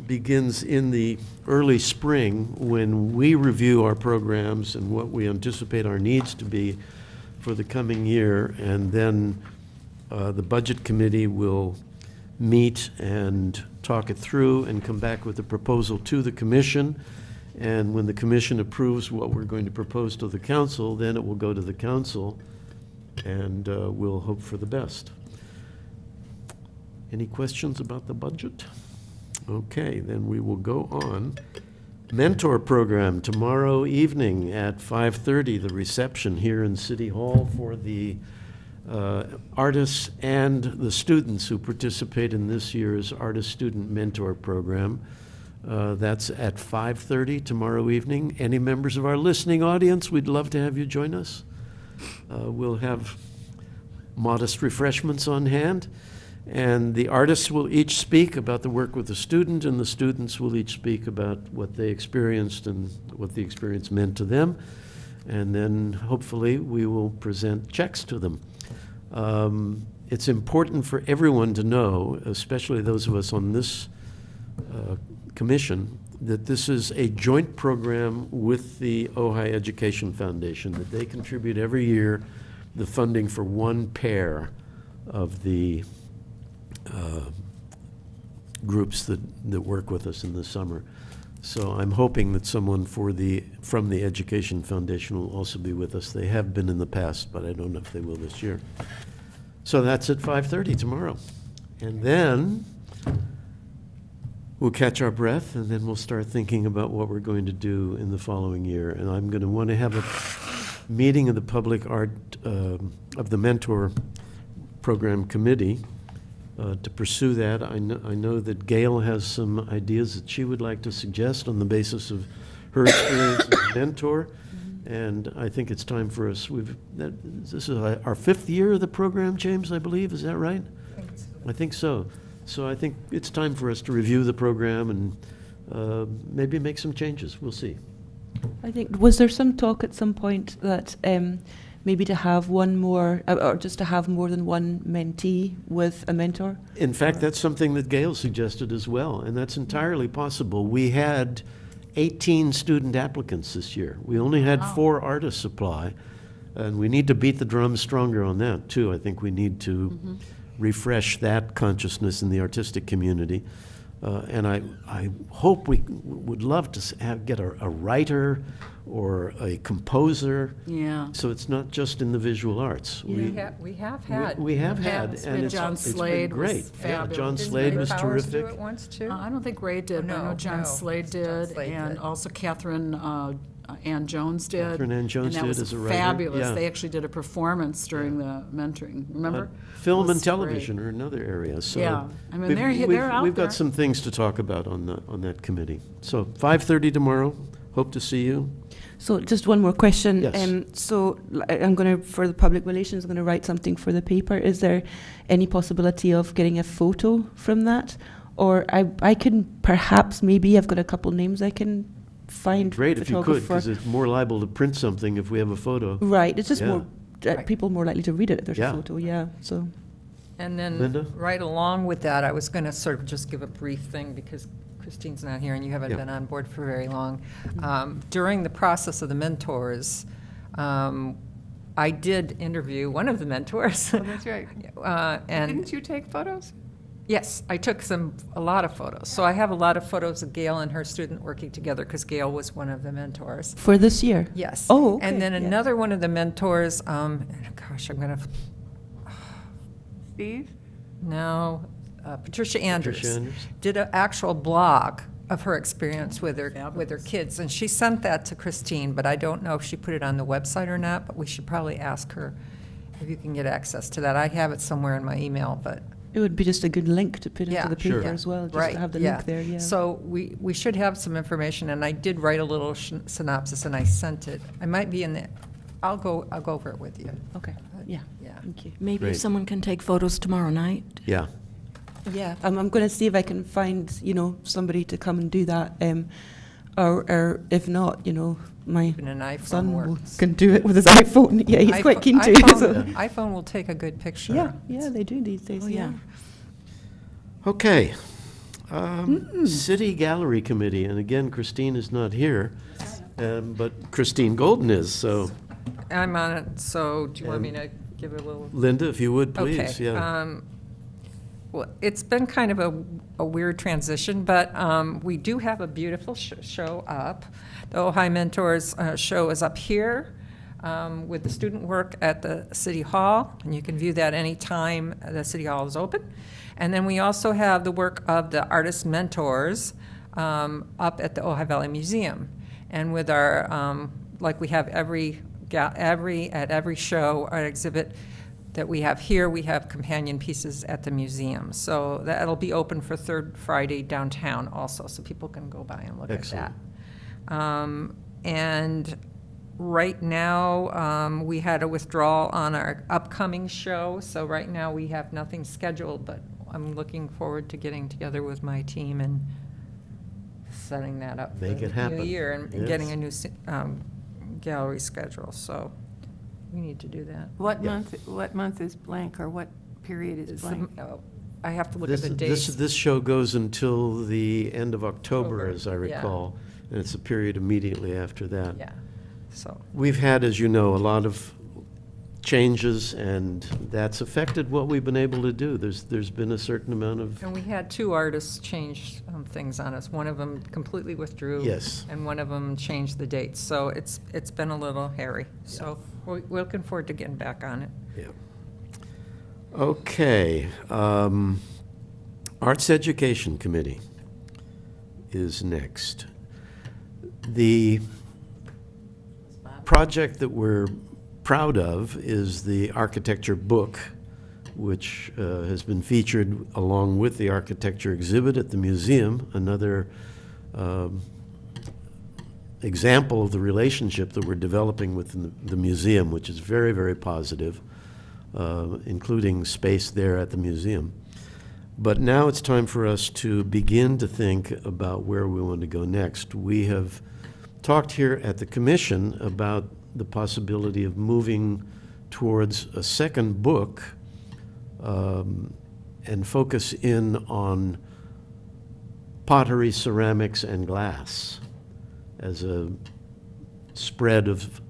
begins in the early spring when we review our programs and what we anticipate our needs to be for the coming year. And then the Budget Committee will meet and talk it through and come back with a proposal to the Commission. And when the Commission approves what we're going to propose to the Council, then it will go to the Council, and we'll hope for the best. Any questions about the budget? Okay, then we will go on. Mentor program tomorrow evening at 5:30, the reception here in City Hall for the artists and the students who participate in this year's Artist-Student Mentor program. That's at 5:30 tomorrow evening. Any members of our listening audience, we'd love to have you join us. We'll have modest refreshments on hand. And the artists will each speak about the work with the student, and the students will each speak about what they experienced and what the experience meant to them. And then hopefully we will present checks to them. It's important for everyone to know, especially those of us on this commission, that this is a joint program with the Ojai Education Foundation, that they contribute every year the funding for one pair of the groups that work with us in the summer. So I'm hoping that someone from the Education Foundation will also be with us. They have been in the past, but I don't know if they will this year. So that's at 5:30 tomorrow. And then we'll catch our breath, and then we'll start thinking about what we're going to do in the following year. And I'm going to want to have a meeting of the Public Art, of the Mentor Program Committee to pursue that. I know that Gail has some ideas that she would like to suggest on the basis of her experience as a mentor. And I think it's time for us. This is our 5th year of the program, James, I believe. Is that right? I think so. So I think it's time for us to review the program and maybe make some changes. We'll see. I think, was there some talk at some point that maybe to have one more, or just to have more than one mentee with a mentor? In fact, that's something that Gail suggested as well, and that's entirely possible. We had 18 student applicants this year. We only had 4 artists apply, and we need to beat the drum stronger on that, too. I think we need to refresh that consciousness in the artistic community. And I hope we would love to get a writer or a composer. Yeah. So it's not just in the visual arts. We have had. We have had, It's and been John Slade been great. was Yeah, fabulous. John Didn't Slade Ray was Powers do terrific. it once too? I don't think Ray did, but I know John Slade John did, Slade and did. also Catherine Ann Jones did. Catherine Ann Jones and that did was as a writer, fabulous. yeah. They actually did a performance during the mentoring, remember? Film It and was television great. are another area. So Yeah. I mean, we've- they're out We've there. got some things to talk about on that committee. So 5:30 tomorrow. Hope to see you. So just one more question. Yes. I'm going to, for the public relations, I'm going to write something for the paper. Is there any possibility of getting a photo from that? Or I can perhaps, maybe, I've got a couple names I can find. Great if you could, photographer. because it's more liable to print something if we have a photo. Right, it's just Yeah. more, people more likely to read it if there's Yeah. a photo, yeah, so. And then, Linda? right along with that, I was going to sort of just give a brief thing because Christine's not here and you haven't Yeah. been on board for very long. During the process of the mentors, I did interview one of the mentors. Oh, that's right. And Didn't you take photos? yes, I took a lot of photos. So I have a lot of photos of Gail and her student working together because Gail was one of the mentors. For this year? Yes. Oh, okay, And then yeah. another one of the mentors, gosh, I'm going to, Steve? no, Patricia Andrews. Patricia Andrews. Did an actual blog of her experience with her kids. And she sent that to Christine, but I don't know if she put it on the website or not, but we should probably ask her if you can get access to that. I have it somewhere in my email, but. It would be just a good link to put Yeah. into the paper Sure. as well, just Right, to have the yeah. link there, yeah. So we should have some information, and I did write a little synopsis, and I sent it. I might be in the, I'll go over it with you. Okay, yeah, Yeah. thank you. Maybe Great. someone can take photos tomorrow night. Yeah. Yeah, I'm going to see if I can find, somebody to come and do that, or if not, my Even an iPhone son works. can do it with his iPhone. Yeah, he's quite keen to. so- iPhone will take a good picture. Yeah, they do these days, Oh, yeah. yeah. Okay. City Gallery Committee, and again, Christine is not here, but Christine Golden is, so I'm on it, so do you want me to give it a little? Linda, if you would, please, Okay. yeah. Well, it's been kind of a weird transition, but we do have a beautiful show up. The Ojai Mentors show is up here with the student work at the City Hall, and you can view that anytime the City Hall is open. And then we also have the work of the artist mentors up at the Ojai Valley Museum. And with our, like we have at every show or exhibit that we have here, we have companion pieces at the museum. So that'll be open for Third Friday downtown also, so people can go by and look Excellent. at that. And right now, we had a withdrawal on our upcoming show, so right now we have nothing scheduled, but I'm looking forward to getting together with my team and setting that up. Make for it the happen. New year and Yes. getting a new gallery schedule, so we need to do that. What Yeah. month is blank, or what period is It's blank? I have to look at the dates. This show goes until the end of October, October, as I yeah. recall, and it's a period immediately after that. Yeah, so, We've had, as you know, a lot of changes, and that's affected what we've been able to do. There's been a certain amount of, and we had 2 artists change things on us. One of them completely withdrew. Yes. And one of them changed the dates, so it's been a little hairy. So we're looking forward to getting back on it. yeah. Okay. Arts Education Committee is next. The project that we're proud of is the architecture book, which has been featured along with the architecture exhibit at the museum, another example of the relationship that we're developing with the museum, which is very, very positive, including space there at the museum. But now it's time for us to begin to think about where we want to go next. We have talked here at the commission about the possibility of moving towards a second book and focus in on pottery, ceramics, and glass as a spread of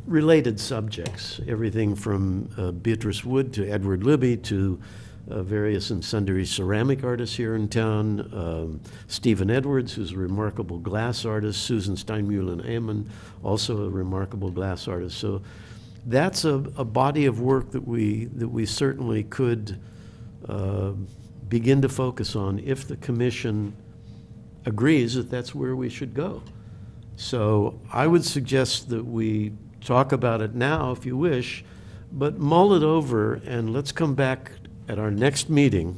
related subjects, everything from Beatrice Wood to Edward Libby to various and sundry ceramic artists here in town, Stephen Edwards, who's a remarkable glass artist, Susan Steinmühlen-Amann, also a remarkable glass artist. So that's a body of work that we certainly could begin to focus on if the commission agrees that that's where we should go. So I would suggest that we talk about it now if you wish, but mull it over and let's come back at our next meeting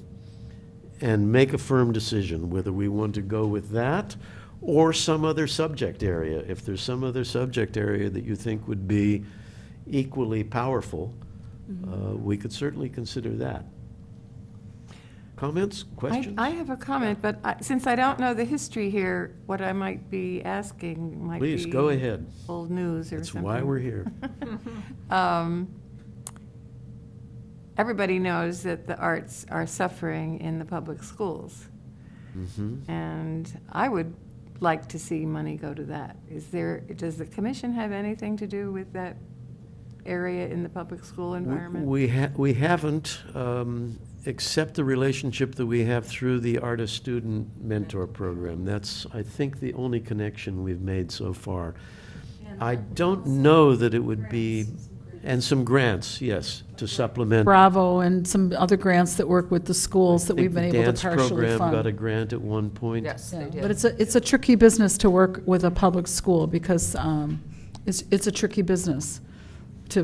and make a firm decision whether we want to go with that or some other subject area. If there's some other subject area that you think would be equally powerful, we could certainly consider that. Comments, questions? I have a comment, but since I don't know the history here, what I might be asking might be. Please, go ahead. Old news or That's something. why we're here. Everybody knows that the arts are suffering in the public schools. And I would like to see money go to that. Does the commission have anything to do with that area in the public school environment? We haven't, except the relationship that we have through the artist-student mentor program. That's, I think, the only connection we've made so far. I don't know that it would be, and some grants, yes, to supplement. Bravo and some other grants that work with the schools that we've been able to partially The dance program got a fund. grant at one point. Yes, they Yeah, did. but it's a tricky business to work with a public school because it's a tricky business to,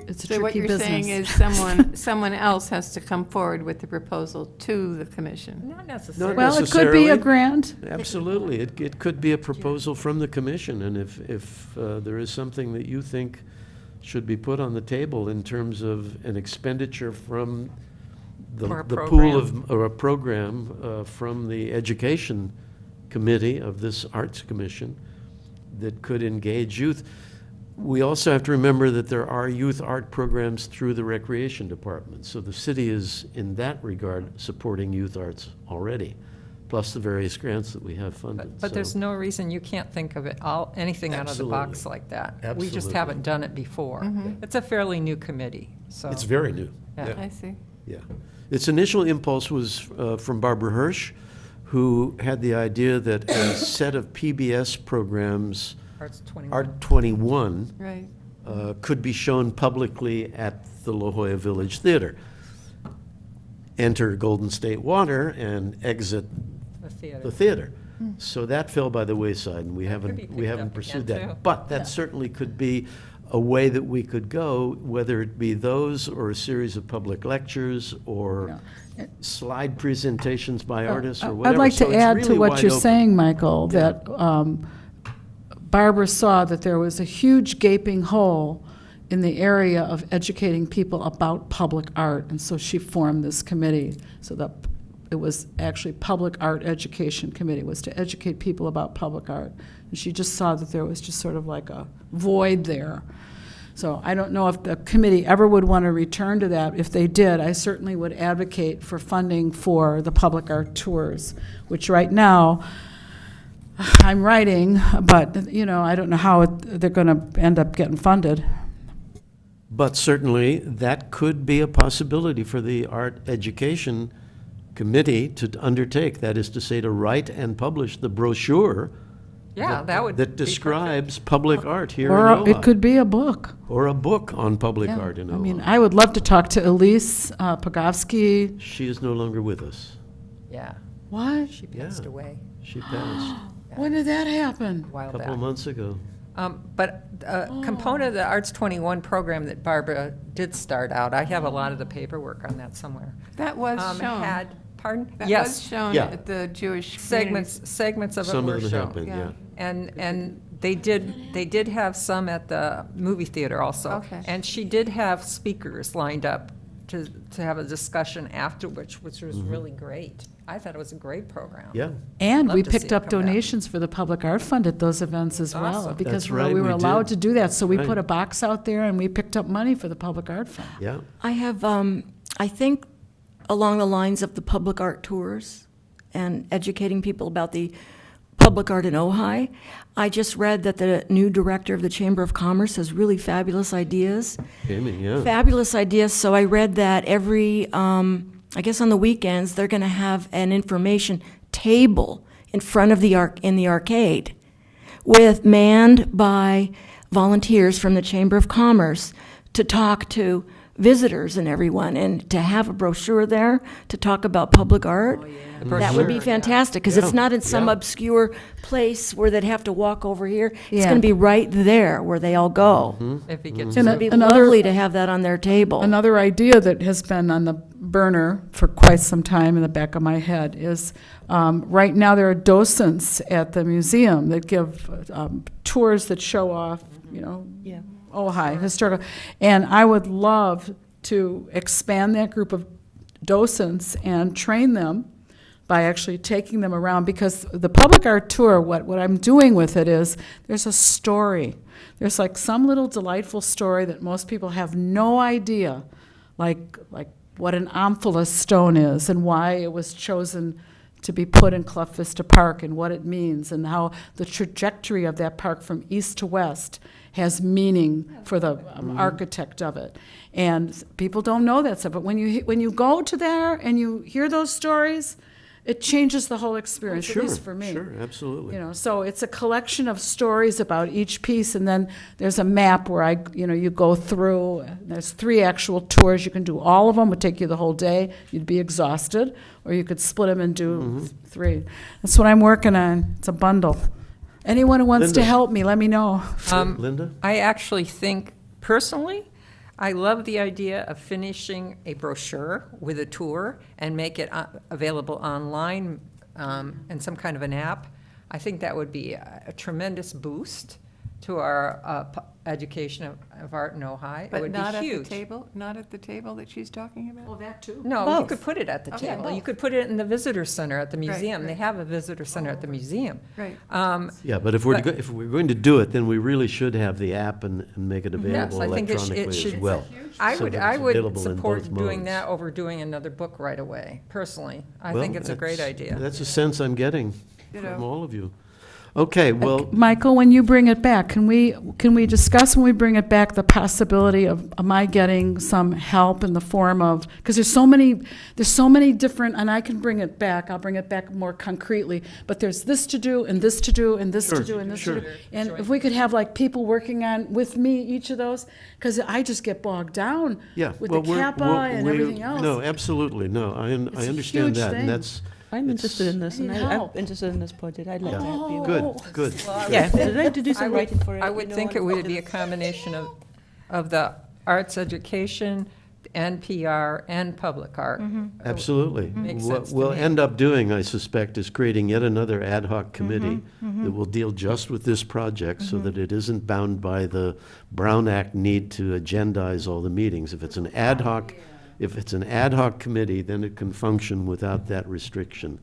it's a So what tricky you're saying business. is someone else has to come forward with the proposal to the commission? Not necessarily. Well, it could be a necessarily. grant. Absolutely. It could be a proposal from the commission, and if there is something that you think should be put on the table in terms of an expenditure from the For a pool program. of, or a program from the education committee of this arts commission that could engage youth. We also have to remember that there are youth art programs through the recreation department. So the city is, in that regard, supporting youth arts already, plus the various grants that we have funded. But there's So no reason you can't think of anything out of the box Absolutely. like that. We just Absolutely. haven't done it before. It's a fairly new committee, so. It's very new. Yeah. I see. Yeah. Its initial impulse was from Barbara Hirsch, who had the idea that a set of PBS programs, Arts 21. Art 21, Right. could be shown publicly at the La Jolla Village Theater. Enter Golden State Water and exit The theater. the theater. So that fell by the wayside, and we That could haven't, be we picked haven't up pursued again, that. too. But that certainly could be a way that we could go, whether it be those or a series of public lectures or slide presentations by artists or whatever. I'd like So to it's add to really what wide you're open. saying, Michael, that Barbara saw that there was a huge gaping hole in the area of educating people about public art, and so she formed this committee. So that it was actually Public Art Education Committee, was to educate people about public art. And she just saw that there was just sort of like a void there. So I don't know if the committee ever would want to return to that. If they did, I certainly would advocate for funding for the public art tours, which right now I'm writing, but, you know, I don't know how they're going to end up getting funded. But certainly, that could be a possibility for the Art Education Committee to undertake. That is to say, to write and publish the brochure Yeah, that would that be describes public art here Or in Ojai. it could be a book. Or a book on public Yeah. art in Ojai. I mean, I would love to talk to Elise Pogowski. She is no longer with us. Yeah, What? she passed Yeah. away She passed When did that happen? a while a couple back. of months ago. But a component of the Arts 21 program that Barbara did start out, I have a lot of the paperwork on that somewhere. That was shown. Had, pardon? That was Yes, shown Yeah. at the Jewish communities. segments of it Some were of them have shown. been, yeah. And they did have some at the movie theater also. Okay. And she did have speakers lined up to have a discussion after which was really great. I thought it was a great program. Yeah. And Love we to see picked it up come back. donations for the Public Art Fund at those events as well. Awesome. Because That's right, we were we allowed did. to do that, so we Right. put a box out there and we picked up money for the Public Art Fund. Yeah. I have, I think, along the lines of the public art tours and educating people about the public art in Ojai. I just read that the new director of the Chamber of Commerce has really fabulous ideas. Amy, yeah. Fabulous ideas. So I read that every, I guess on the weekends, they're going to have an information table in front of the in the arcade, manned by volunteers from the Chamber of Commerce to talk to visitors and everyone, and to have a brochure there to talk about public art. That would be Brochure, fantastic, because it's Yeah, not in some yeah. obscure place where they'd have to walk over here. It's Yeah. going to be right there where they all go. If it gets And It'd be Another- lovely to have that on their table. Another idea that has been on the burner for quite some time in the back of my head is, right now there are docents at the museum that give tours that show off, you know, Yeah. Ojai, historical. And I would love to expand that group of docents and train them by actually taking them around, because the public art tour, what I'm doing with it is, there's a story. There's like some little delightful story that most people have no idea, like what an Omphalos stone is and why it was chosen to be put in Clough Vista Park and what it means, and how the trajectory of that park from east to west has meaning for the architect of it. And people don't know that stuff, but when you go to there and you hear those stories, it changes the whole experience, Sure, at least for me. sure, absolutely. You know, so it's a collection of stories about each piece, and then there's a map where you go through. There's 3 actual tours. You can do all of them. It would take you the whole day. You'd be exhausted, or you could split them and do 3. That's what I'm working on. It's a bundle. Anyone who wants to Linda. help me, let me know. Linda? I actually think, personally, I love the idea of finishing a brochure with a tour and make it available online in some kind of an app. I think that would be a tremendous boost to our education of art in Ojai. It But would not be at the huge. table, not at the table that she's talking about? that too. No, you Both. could put it at the Okay, table. You both. could put it in the visitor center at the museum. They right. have a visitor center at the museum. Right. Yeah, but if we're, But- if we're going to do it, then we really should have the app and make it Yes, available I think electronically it as should. well. I so would, that I it's would available in support both doing modes. that over doing another book right away, personally. I Well, think it's a great that's- idea. That's a sense I'm getting You from know. all of you. Okay, well, Michael, when you bring it back, can we discuss when we bring it back the possibility of my getting some help in the form of, because there's so many different, and I can bring it back, I'll bring it back more concretely, but there's this to do, and this to do, and this to Sure, do, and this sure. to do. And if we could have like people working on, with me, each of those, because I just get bogged down yeah. with the well, Kappa and everything else. No, absolutely, no, I a understand huge that, thing. and that's, I'm interested in this, I and need I'm help. interested in this project. I'd like to help you. good. Yeah, I'd like to do I some would- writing for it. I you would know, think it on- would be a combination of the arts education and PR and public art. Absolutely. Makes What sense to we'll me. end up doing, I suspect, is creating yet another ad hoc committee that will deal just with this project so that it isn't bound by the Brown Act need to agendize all the meetings. If it's an ad hoc committee, then it can function without that restriction.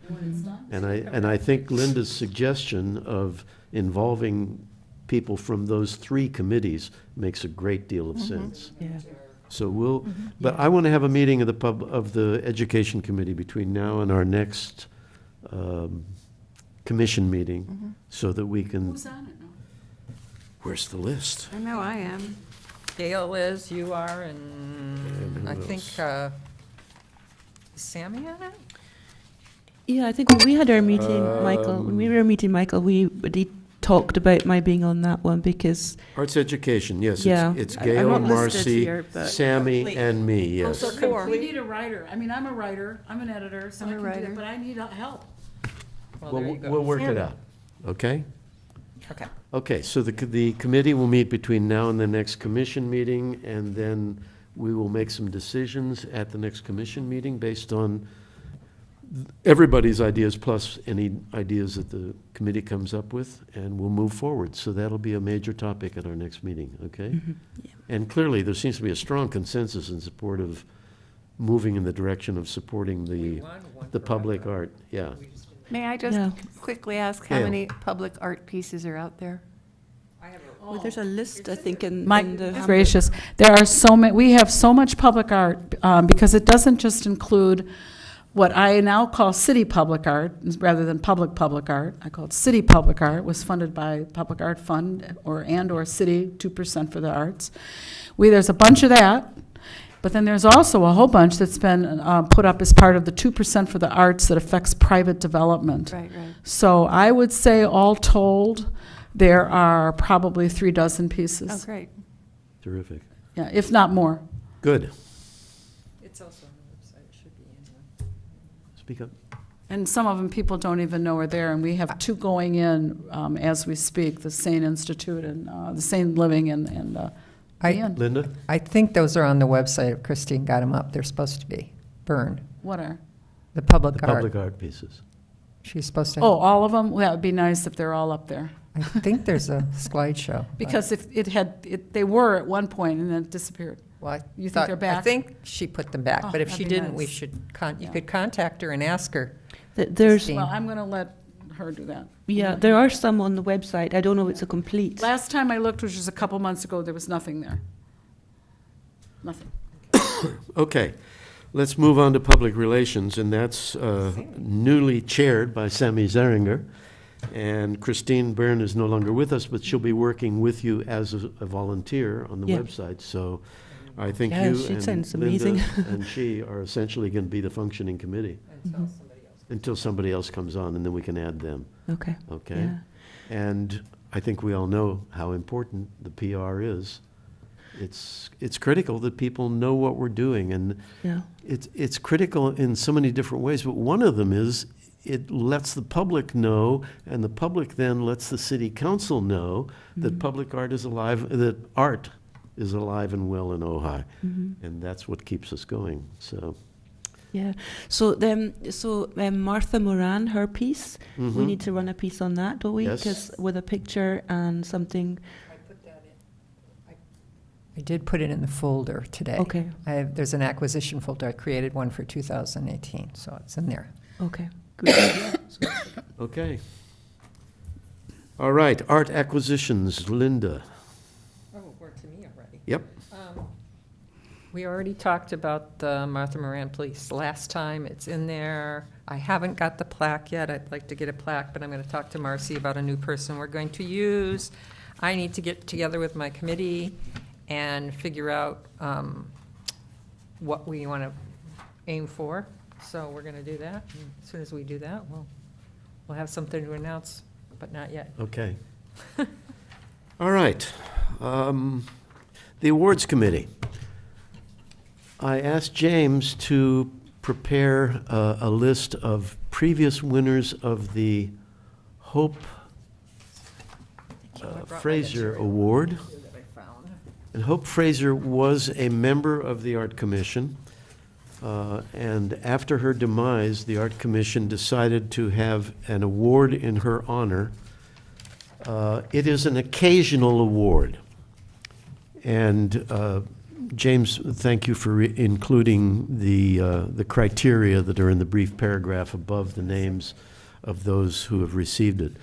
And I think Linda's suggestion of involving people from those three committees makes a great deal of sense. Yeah. So we'll, but I want to have a meeting of the Education Committee between now and our next commission meeting, so that we can, Who's on it now? where's the list? I know I am. Gail is, you are, and who I think, else? is Sammy on it? Yeah, I think when we had our meeting, Michael, when we were meeting Michael, we already talked about my being on that one because, Arts Education, yes, Yeah. it's I'm Gail, not listed Marcy, here, but- Sammy, and me, yes. We need a writer. I mean, I'm a writer, I'm an editor, so I I'm a can do writer. that, but I need help. Well, there you We'll go. work it out, okay? Okay. Okay, so the committee will meet between now and the next commission meeting, and then we will make some decisions at the next commission meeting based on everybody's ideas plus any ideas that the committee comes up with, and we'll move forward. So that'll be a major topic at our next meeting, okay? And clearly, there seems to be a strong consensus in support of moving in the direction of supporting the public art, yeah. May I just Yeah. quickly ask how Gail. many public art pieces are out there? well, there's a list, I think, in My in the. goodness gracious, there are so many, we have so much public art, because it doesn't just include what I now call city public art, rather than public art. I call it city public art, was funded by Public Art Fund or city, 2% for the arts. There's a bunch of that, but then there's also a whole bunch that's been put up as part of the 2% for the arts that affects private development. Right, right. So I would say all told, there are probably 36 pieces. Oh, great. Terrific. Yeah, if not more. Good. It's also on the website, it should be in Speak up. And some of them people don't even know are there, and we have two going in as we speak, the Sane Institute and the Sane Living and I- Ian. Linda? I think those are on the website. If Christine got them up. They're supposed to be burned. What are? The public The art. public art pieces. She's supposed to. Oh, all of them? Well, that would be nice if they're all up there. I think there's a slideshow. but- Because if they were at one point and then it disappeared. Well, I You think thought- they're back? I think she put them back, Oh, but if that'd she be didn't, we nice. should, you Yeah. could contact her and ask her. There's, Christine. Well, I'm going to let her do that. yeah, there are some on the website. I don't know if it's a complete. Last time I looked, which was a couple months ago, there was nothing there. Nothing. Okay, let's move on to public relations, and that's newly chaired by Sammy Zeringer. And Christine Byrne is no longer with us, but she'll be working with you as a volunteer on the Yeah. website. So I think Yeah, you she and sounds Linda amazing. and she are essentially going to be the functioning committee until somebody else comes on, and then we can add them, Okay. okay? Yeah. And I think we all know how important the PR is. It's critical that people know what we're doing, and Yeah. it's critical in so many different ways, but one of them is it lets the public know, and the public then lets the city council know that public art is alive, that art is alive and well in Ojai. And that's what keeps us going, so. Yeah. So Martha Moran, her piece, we need to run a piece on that, don't we? Yes. 'Cause with a picture and something. I did put it in the folder today. Okay. There's an acquisition folder. I created one for 2018, so it's in there. Okay. Good. Okay. All right, art acquisitions, Linda. Oh, we're to me already. Yep. We already talked about the Martha Moran Police last time. It's in there. I haven't got the plaque yet. I'd like to get a plaque, but I'm going to talk to Marcy about a new person we're going to use. I need to get together with my committee and figure out what we want to aim for. So we're going to do that. And as soon as we do that, we'll have something to announce, but not yet. Okay. All right. The awards committee. I asked James to prepare a list of previous winners of the Hope Fraser Award. And Hope Fraser was a member of the Art Commission. And after her demise, the Art Commission decided to have an award in her honor. It is an occasional award. And James, thank you for including the criteria that are in the brief paragraph above the names of those who have received it.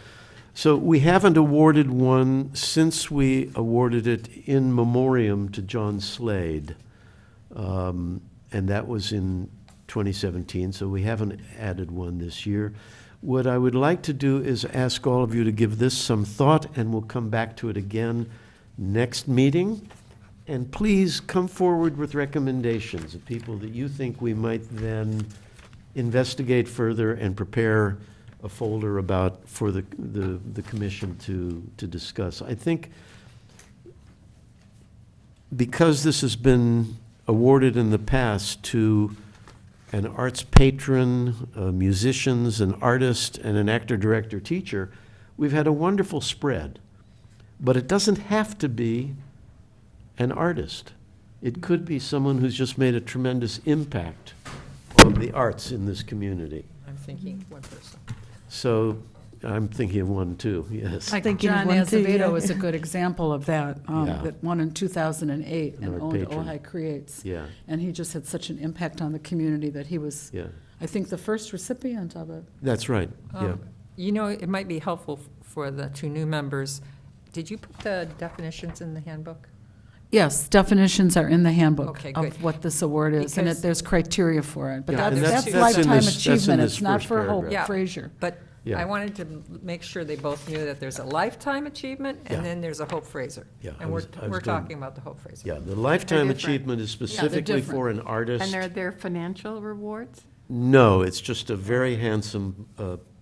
So we haven't awarded one since we awarded it in memoriam to John Slade. And that was in 2017, so we haven't added one this year. What I would like to do is ask all of you to give this some thought, and we'll come back to it again next meeting. And please come forward with recommendations of people that you think we might then investigate further and prepare a folder about for the commission to discuss. I think because this has been awarded in the past to an arts patron, musicians, an artist, and an actor, director, teacher, we've had a wonderful spread. But it doesn't have to be an artist. It could be someone who's just made a tremendous impact on the arts in this community. I'm thinking one person. So I'm thinking of one too, yes. Like Thinking of John one too, Azevedo yeah. is a good example of that, Yeah. that won in 2008 An and art owned patron. Ojai Creates. Yeah, And he just had such an impact on the community that he was, yeah. I think, the first recipient of it. That's right, yeah. You know, it might be helpful for the two new members. Did you put the definitions in the handbook? Yes, definitions are in the handbook Okay, good. of what this award is, and Because- there's criteria for it. But Yeah, and that's that's in lifetime this- that's in achievement, this it's not first for Hope paragraph. Yeah. Fraser. But Yeah. I wanted to make sure they both knew that there's a lifetime achievement, Yeah. and then there's a Hope Fraser. Yeah, I And we're was doing- talking about the Hope Fraser. Yeah, the lifetime different. achievement is specifically for an artist. And are there financial rewards? No, it's just a very handsome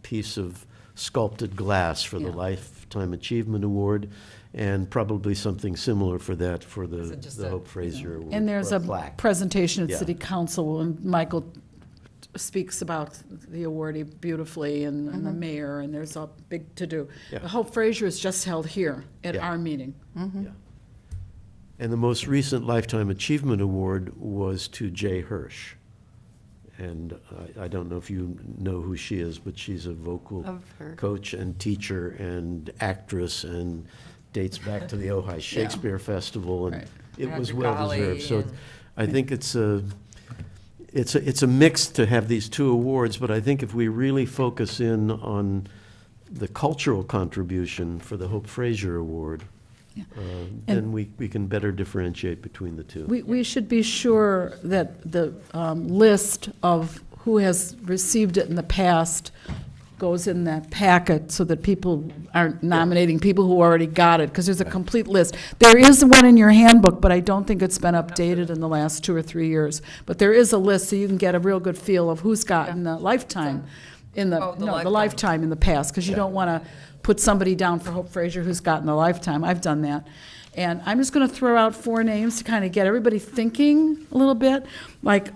piece of sculpted glass for the Yeah. Lifetime Achievement Award, and probably something similar for that for Is it just the a- Hope Fraser Award. And there's or a plaque. presentation at Yeah. City Council, and Michael speaks about the awardee beautifully, and the mayor, and there's a big to-do. Yeah. The Hope Fraser is just held here at Yeah. our meeting. Yeah. And the most recent Lifetime Achievement Award was to Jay Hirsch. And I don't know if you know who she is, but she's a vocal Of her. coach and teacher and actress, and dates back to the Ojai Shakespeare Festival, and Right. it was Andrew well Golly deserved. So and- I think it's a mix to have these two awards, but I think if we really focus in on the cultural contribution for the Hope Fraser Award, Yeah. then we can better differentiate between the two. We should be sure that the list of who has received it in the past goes in that packet so that people aren't nominating people who already got it, because there's a complete list. There is one in your handbook, but I don't think it's been updated in the last 2 or 3 years. But there is a list, so you can get a real good feel of who's gotten the lifetime in the, Oh, the no, the lifetime. lifetime in the past, because you Yeah. don't want to put somebody down for Hope Fraser who's gotten the lifetime. I've done that. And I'm just going to throw out 4 names to kind of get everybody thinking a little bit. Like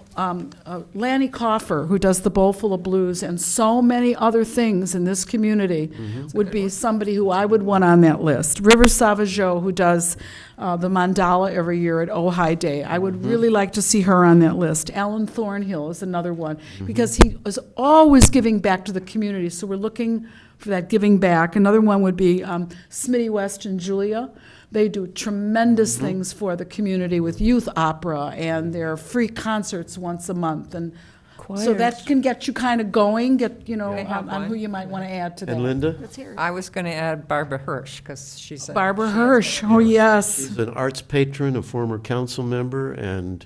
Lanny Coffer, who does the Bowl Full of Blues and so many other things in this community, would be somebody who I would want on that list. River Savageau, who does the mandala every year at Ojai Day. I would really like to see her on that list. Alan Thornhill is another one, because he is always giving back to the community, so we're looking for that giving back. Another one would be Smitty West and Julia. They do tremendous things for the community with youth opera and their free concerts once a month. And so that Choirs. can get you kind of going, get, you know, I have on who one. you might want to add to that. And Linda? Let's hear it. I was going to add Barbara Hirsch, because she's a... Barbara she- Hirsch, oh, yes. She's an arts patron, a former council member, and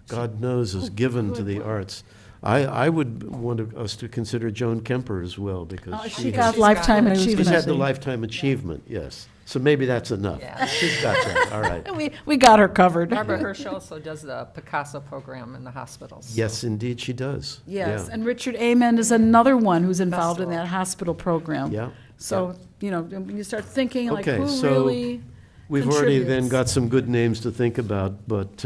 God knows is given to the arts. I would want us to consider Joan Kemper as well, because She she got She's lifetime got it. she's achievement. had the lifetime achievement, yes. So maybe that's enough. Yeah. She's got that, all right. We got her covered. Barbara Hirsch also does the Picasso program in the hospitals. Yes, indeed, she does. Yes, Yeah. and Richard Amen is another one who's involved in Festival. that hospital program. Yeah. So, you know, when you start thinking, like, Okay, who so really We've already then contributes? got some good names to think about, but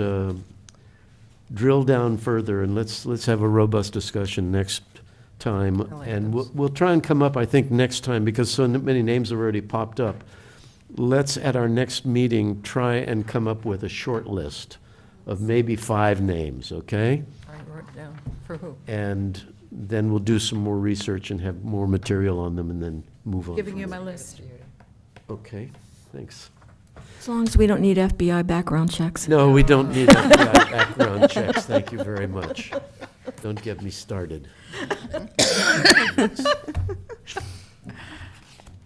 drill down further, and let's have a robust discussion next time. I like And those. we'll try and come up, I think, next time, because so many names have already popped up, let's at our next meeting try and come up with a short list of maybe 5 names, okay? I wrote it down. For who? And then we'll do some more research and have more material on them and then move on. Giving from you my there. list. Okay, thanks. As long as we don't need FBI background checks. No, we don't need FBI background checks, thank you very much. Don't get me started.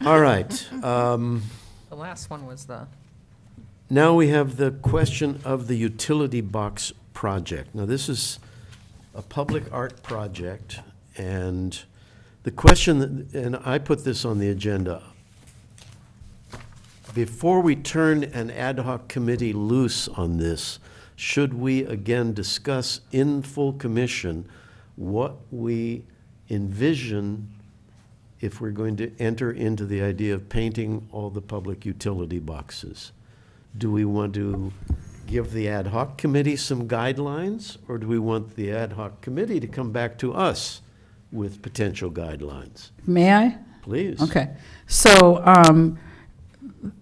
All right. The last one was the, Now we have the question of the utility box project. Now, this is a public art project, and the question, and I put this on the agenda, before we turn an ad hoc committee loose on this, should we again discuss in full commission what we envision if we're going to enter into the idea of painting all the public utility boxes? Do we want to give the ad hoc committee some guidelines, or do we want the ad hoc committee to come back to us with potential guidelines? May I? Please. Okay, so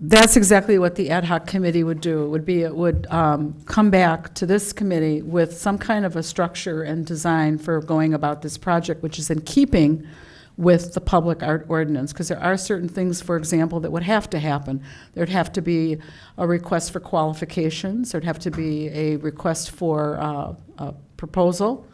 that's exactly what the ad hoc committee would do. It would come back to this committee with some kind of a structure and design for going about this project, which is in keeping with the public art ordinance, because there are certain things, for example, that would have to happen. There'd have to be a request for qualifications, there'd have to be a request for a proposal,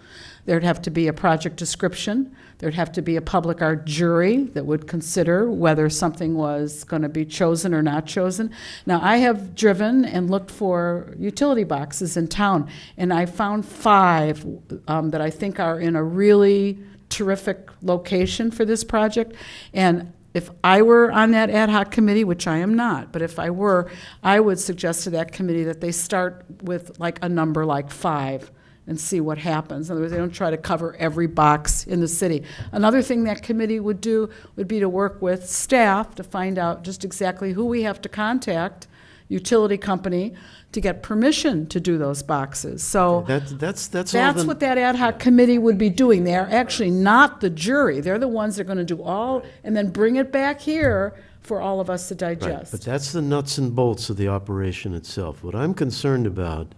there'd have to be a project description, there'd have to be a public art jury that would consider whether something was going to be chosen or not chosen. Now, I have driven and looked for utility boxes in town, and I found 5 that I think are in a really terrific location for this project. And if I were on that ad hoc committee, which I am not, but if I were, I would suggest to that committee that they start with like a number like 5 and see what happens. In other words, they don't try to cover every box in the city. Another thing that committee would do would be to work with staff to find out just exactly who we have to contact, utility company, to get permission to do those boxes. So That's all that's what that ad hoc committee would be doing. They are actually not the jury. They're the ones that are going to do all, and then bring it back here for all of us to Right, digest. but that's the nuts and bolts of the operation itself. What I'm concerned about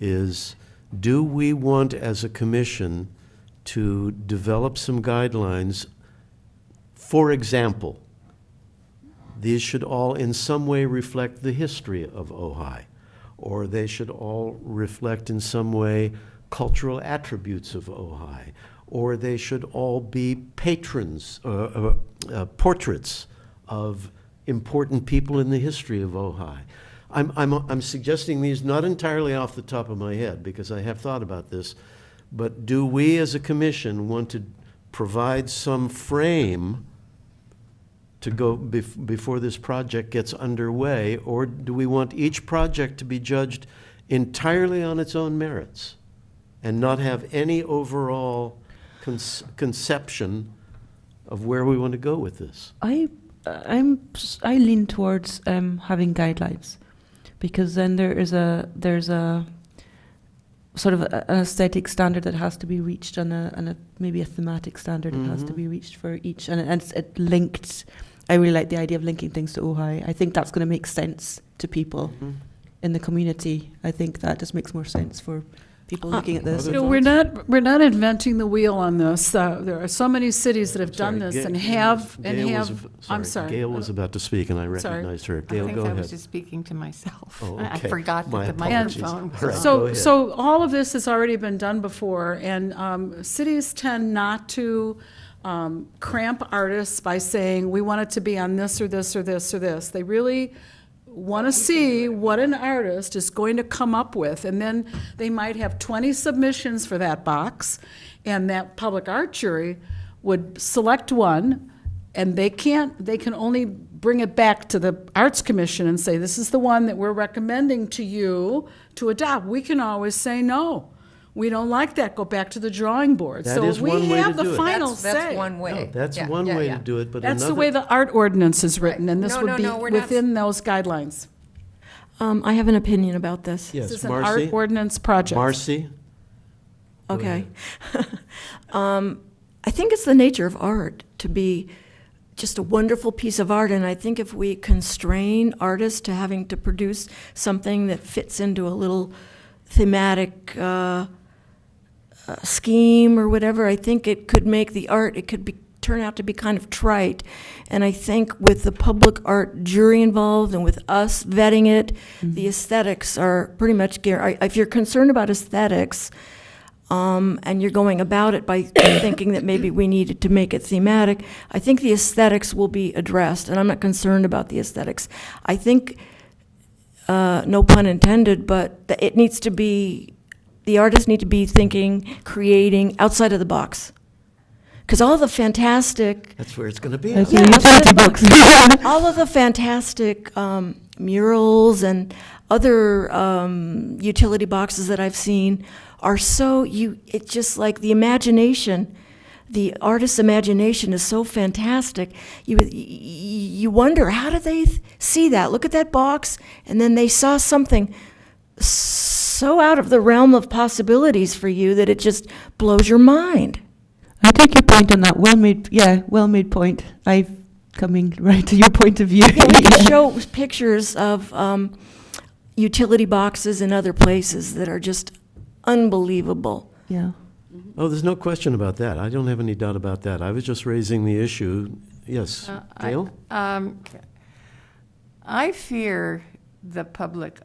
is, do we want, as a commission, to develop some guidelines? For example, these should all in some way reflect the history of Ojai, or they should all reflect in some way cultural attributes of Ojai, or they should all be patrons, portraits of important people in the history of Ojai. I'm suggesting these not entirely off the top of my head, because I have thought about this, but do we as a commission want to provide some frame to go before this project gets underway, or do we want each project to be judged entirely on its own merits and not have any overall conception of where we want to go with this? I lean towards having guidelines, because then there's a sort of an aesthetic standard that has to be reached, and a maybe a thematic standard that has to be reached for each, and it's linked. I really like the idea of linking things to Ojai. I think that's going to make sense to people in the community. I think that just makes more sense for people looking at this. Other You know, we're not inventing the wheel on this. There are so many cities that have done this and have. I'm sorry. Gail was about to speak, and I Sorry. recognized her. I Gail, think go I ahead. was just speaking to myself. Oh, I okay. forgot My that the apologies. microphone was All right, on. go ahead. So all of this has already been done before, and cities tend not to cramp artists by saying, we want it to be on this or this or this or this. They really want to see what an artist is going to come up with, and then they might have 20 submissions for that box, and that public art jury would select one, and they can only bring it back to the Arts Commission and say, this is the one that we're recommending to you to adopt. We can always say no. We don't like that, go back to the drawing board. That So is one we way have to the do it. final that's say. one way. No, that's Yeah, one yeah, way yeah. to do it, but That's the another. way the art ordinance is written, and this No, would no, be no, we're not- within those guidelines. I have an opinion about this. Yes, This is an Marcy? art ordinance project. Marcy? Go Okay. I think it's the nature of art to just a wonderful piece of art, and I think if we constrain artists to having to produce something that fits into a little thematic scheme or whatever, I think it could make the art, it could turn out to be kind of trite. And I think with the public art jury involved and with us vetting it, the aesthetics are pretty much if you're concerned about aesthetics, and you're going about it by thinking that maybe we needed to make it thematic, I think the aesthetics will be addressed, and I'm not concerned about the aesthetics. I think, no pun intended, but it needs to be, the artists need to be thinking, creating outside of the box. Because all the fantastic... That's where it's going to be. That's Yeah, where utility box. all of the fantastic murals and other utility boxes that I've seen are so, it's just like the imagination, the artist's imagination is so fantastic. You wonder, how did they see that? Look at that box, and then they saw something so out of the realm of possibilities for you that it just blows your mind. I take your point on that. Well-made point. I'm coming right to your point of view. Yeah, we can show pictures of utility boxes in other places that are just unbelievable. Yeah. Oh, there's no question about that. I don't have any doubt about that. I was just raising the issue. Yes, Gail? I fear the public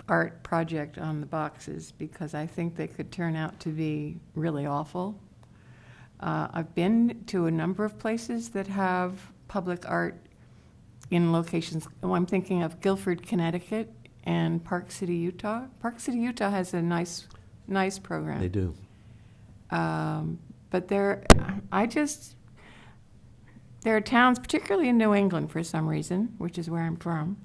art project on the boxes because I think they could turn out to be really awful. I've been to a number of places that have public art in locations. I'm thinking of Guilford, Connecticut, and Park City, Utah. Park City, Utah has a nice program. They do. But there are towns, particularly in New England for some reason, which is where I'm from,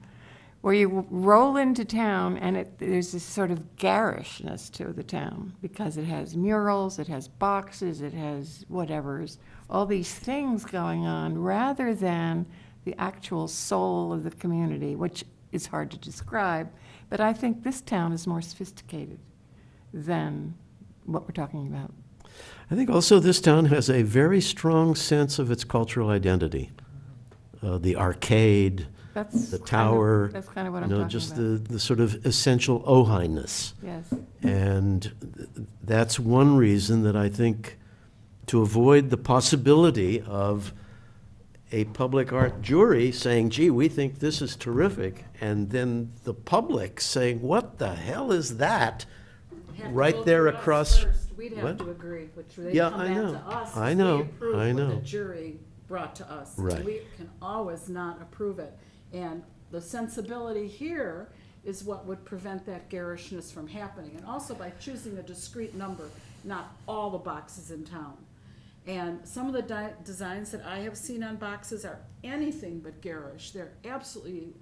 where you roll into town and there's this sort of garishness to the town because it has murals, it has boxes, it has whatever's, all these things going on rather than the actual soul of the community, which is hard to describe. But I think this town is more sophisticated than what we're talking about. I think also this town has a very strong sense of its cultural identity. The arcade, the tower, That's kind of what I'm talking just about. the sort of essential Ojai-ness. Yes. And that's one reason that I think to avoid the possibility of a public art jury saying, gee, we think this is terrific, and then the public saying, what the hell is that? Right there across. We'd What? have to agree, which they Yeah, come I back know. to us. I as know. we approve I what know. the jury brought to us. Right. We can always not approve it. And the sensibility here is what would prevent that garishness from happening. And also by choosing a discrete number, not all the boxes in town. And some of the designs that I have seen on boxes are anything but garish. They're absolutely,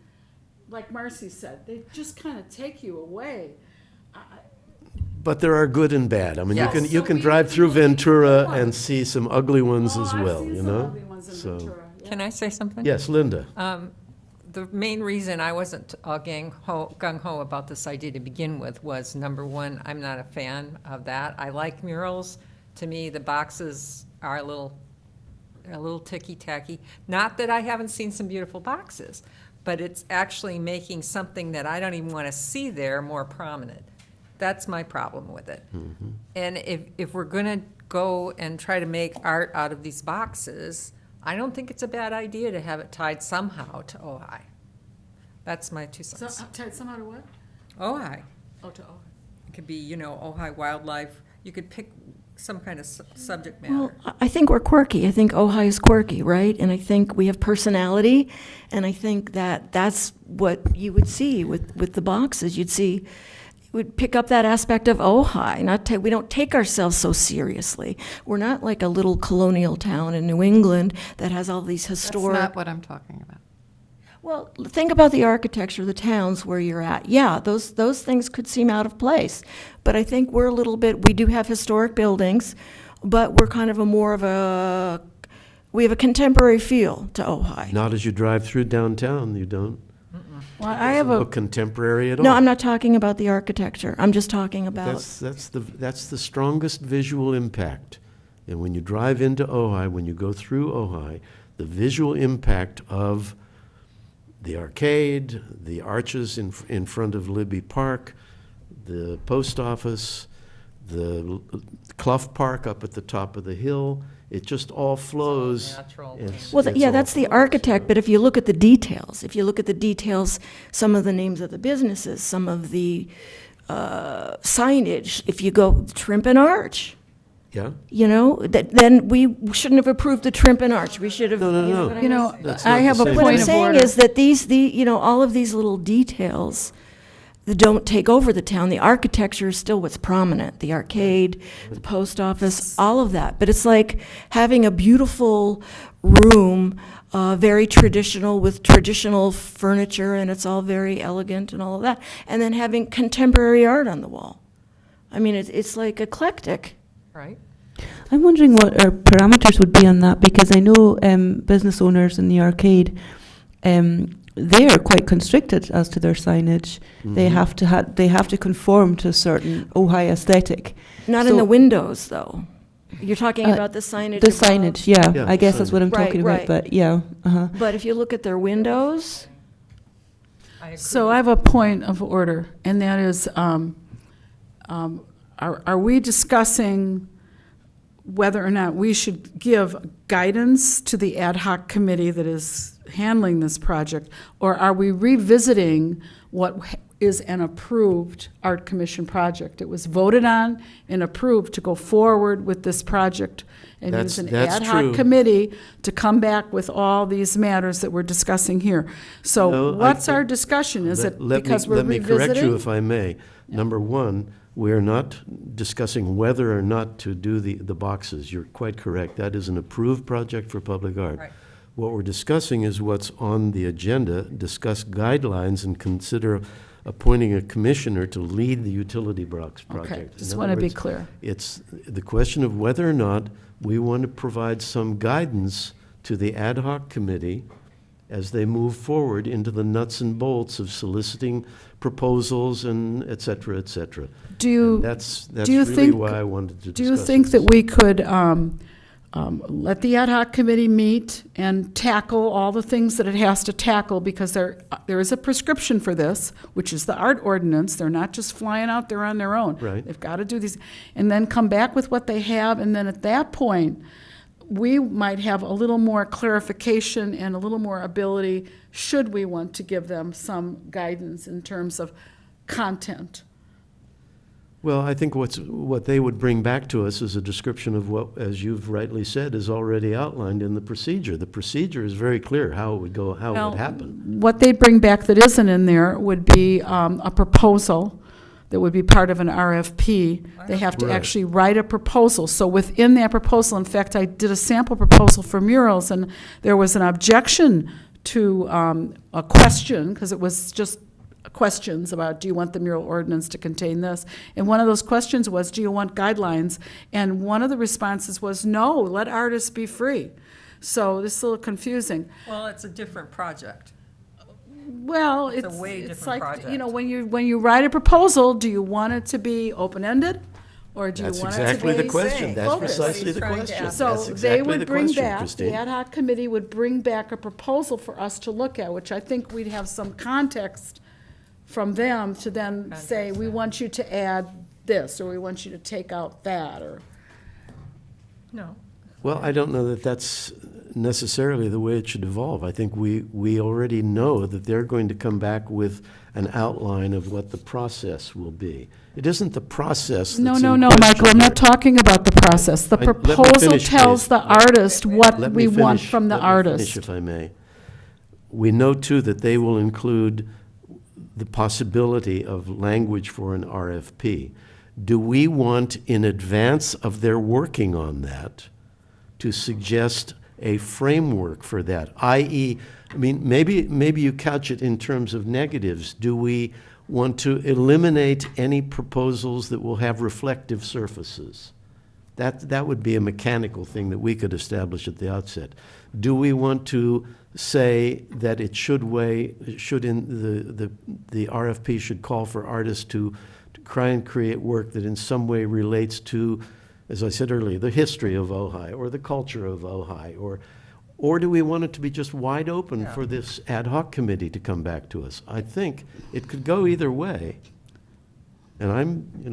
like Marcy said, they just kind of take you away. But there are good and bad. I mean, Yes. you can So drive through we can Ventura look. and see some ugly ones Oh, as I've well, seen you some know? ugly ones in So- Ventura, yeah. Can I say something? Yes, Linda. The main reason I wasn't all gung-ho about this idea to begin with was, number one, I'm not a fan of that. I like murals. To me, the boxes are a little ticky-tacky. Not that I haven't seen some beautiful boxes, but it's actually making something that I don't even want to see there more prominent. That's my problem with it. And if we're going to go and try to make art out of these boxes, I don't think it's a bad idea to have it tied somehow to Ojai. That's my 2 So, cents. tied somehow to what? Ojai. Oh, to Ojai. It could be, Ojai wildlife. You could pick some kind of subject Well, matter. I think we're quirky. I think Ojai is quirky, right? And I think we have personality, and I think that that's what you would see with the boxes. You would pick up that aspect of Ojai. We don't take ourselves so seriously. We're not like a little colonial town in New England that has all these historic. That's not what I'm talking about. Well, think about the architecture of the towns where you're at. Yeah, those things could seem out of place. But I think we're a little bit, we do have historic buildings, but we're kind of we have a contemporary feel to Ojai. Not as you drive through downtown, you don't. Well, I have a, Look contemporary at all. No, I'm not talking about the architecture. I'm just talking about, That's the strongest visual impact. And when you drive into Ojai, when you go through Ojai, the visual impact of the arcade, the arches in front of Libby Park, the post office, the Clough Park up at the top of the hill. It just all flows. natural. Well, that's the architect, but if you look at the details, some of the names of the businesses, some of the signage, if you go Trimp and Arch, Yeah? then we shouldn't have approved the Trimp and Arch. We should have. No, no, no. what I You know, mean? That's I not have the a same What I'm point of saying order. is that all of these little details that don't take over the town. The architecture is still what's prominent. The arcade, the post office, all of that. But it's like having a beautiful room, very traditional with traditional furniture, and it's all very elegant and all of that. And then having contemporary art on the wall. I mean, it's like eclectic. Right? I'm wondering what our parameters would be on that, because I know business owners in the arcade, they are quite constricted as to their signage. They have to conform to a certain Ojai aesthetic. Not in So- the windows, though. You're talking about the signage. The above. signage, yeah. Yeah, I guess that's what I'm Right, talking right. about. But yeah, But if you look at their windows, I agree. So I have a point of order, and that is, are we discussing whether or not we should give guidance to the ad hoc committee that is handling this project, or are we revisiting what is an approved Art Commission project? It was voted on and approved to go forward with this project and use an That's ad hoc true. committee to come back with all these matters that we're discussing here. No, So I what's our think- discussion? Is it Let me- because we're Let me correct you revisiting? if I may. Number one, we're not discussing whether or not to do the boxes. You're quite correct. That is an approved project for public art. Right. What we're discussing is what's on the agenda, discuss guidelines and consider appointing a commissioner to lead the utility box project. Okay, In just other want to be words, clear. It's the question of whether or not we want to provide some guidance to the ad hoc committee as they move forward into the nuts and bolts of soliciting proposals and et cetera, et cetera. Do you, And that's do you really think- why I wanted to do discuss you think this. that we could let the ad hoc committee meet and tackle all the things that it has to tackle? Because there is a prescription for this, which is the art ordinance. They're not just flying out there on their own. Right. They've got to do these, and then come back with what they have, and then at that point, we might have a little more clarification and a little more ability, should we want to give them some guidance in terms of content. Well, I think what they would bring back to us is a description of what, as you've rightly said, is already outlined in the procedure. The procedure is very clear how it would go, how it Now, would happen. what they'd bring back that isn't in there would be a proposal that would be part of an RFP. They have to Right. actually write a proposal. So within that proposal, in fact, I did a sample proposal for murals, and there was an objection to a question, because it was just questions about, do you want the mural ordinance to contain this? And one of those questions was, do you want guidelines? And one of the responses was, no, let artists be free. So this is a little confusing. Well, it's a different project. Well, It's it's, a way it's different like, you know, project. when you write a proposal, do you want it to be open-ended? Or do you That's want it to exactly be the question. That's focused? precisely the Trying to question. ask. So That's they exactly would the bring question, back, the Christine. ad hoc committee would bring back a proposal for us to look at, which I think we'd have some context from them to then say, we want you to add this, or we want you to take out that, or. No. Well, I don't know that that's necessarily the way it should evolve. I think we already know that they're going to come back with an outline of what the process will be. It isn't the process that's No, in no, no, question Michael, I'm not here. talking about the process. The Let me proposal finish, tells please. the artist what Let we me want finish. from the Let me finish, artist. if I may. We know, too, that they will include the possibility of language for an RFP. Do we want, in advance of their working on that, to suggest a framework for that? I.e., I mean, maybe you couch it in terms of negatives. Do we want to eliminate any proposals that will have reflective surfaces? That would be a mechanical thing that we could establish at the outset. Do we want to say that it should in the RFP should call for artists to try and create work that in some way relates to, as I said earlier, the history of Ojai or the culture of Ojai, Or do we want it to be just wide open Yeah. for this ad hoc committee to come back to us? I think it could go either way. And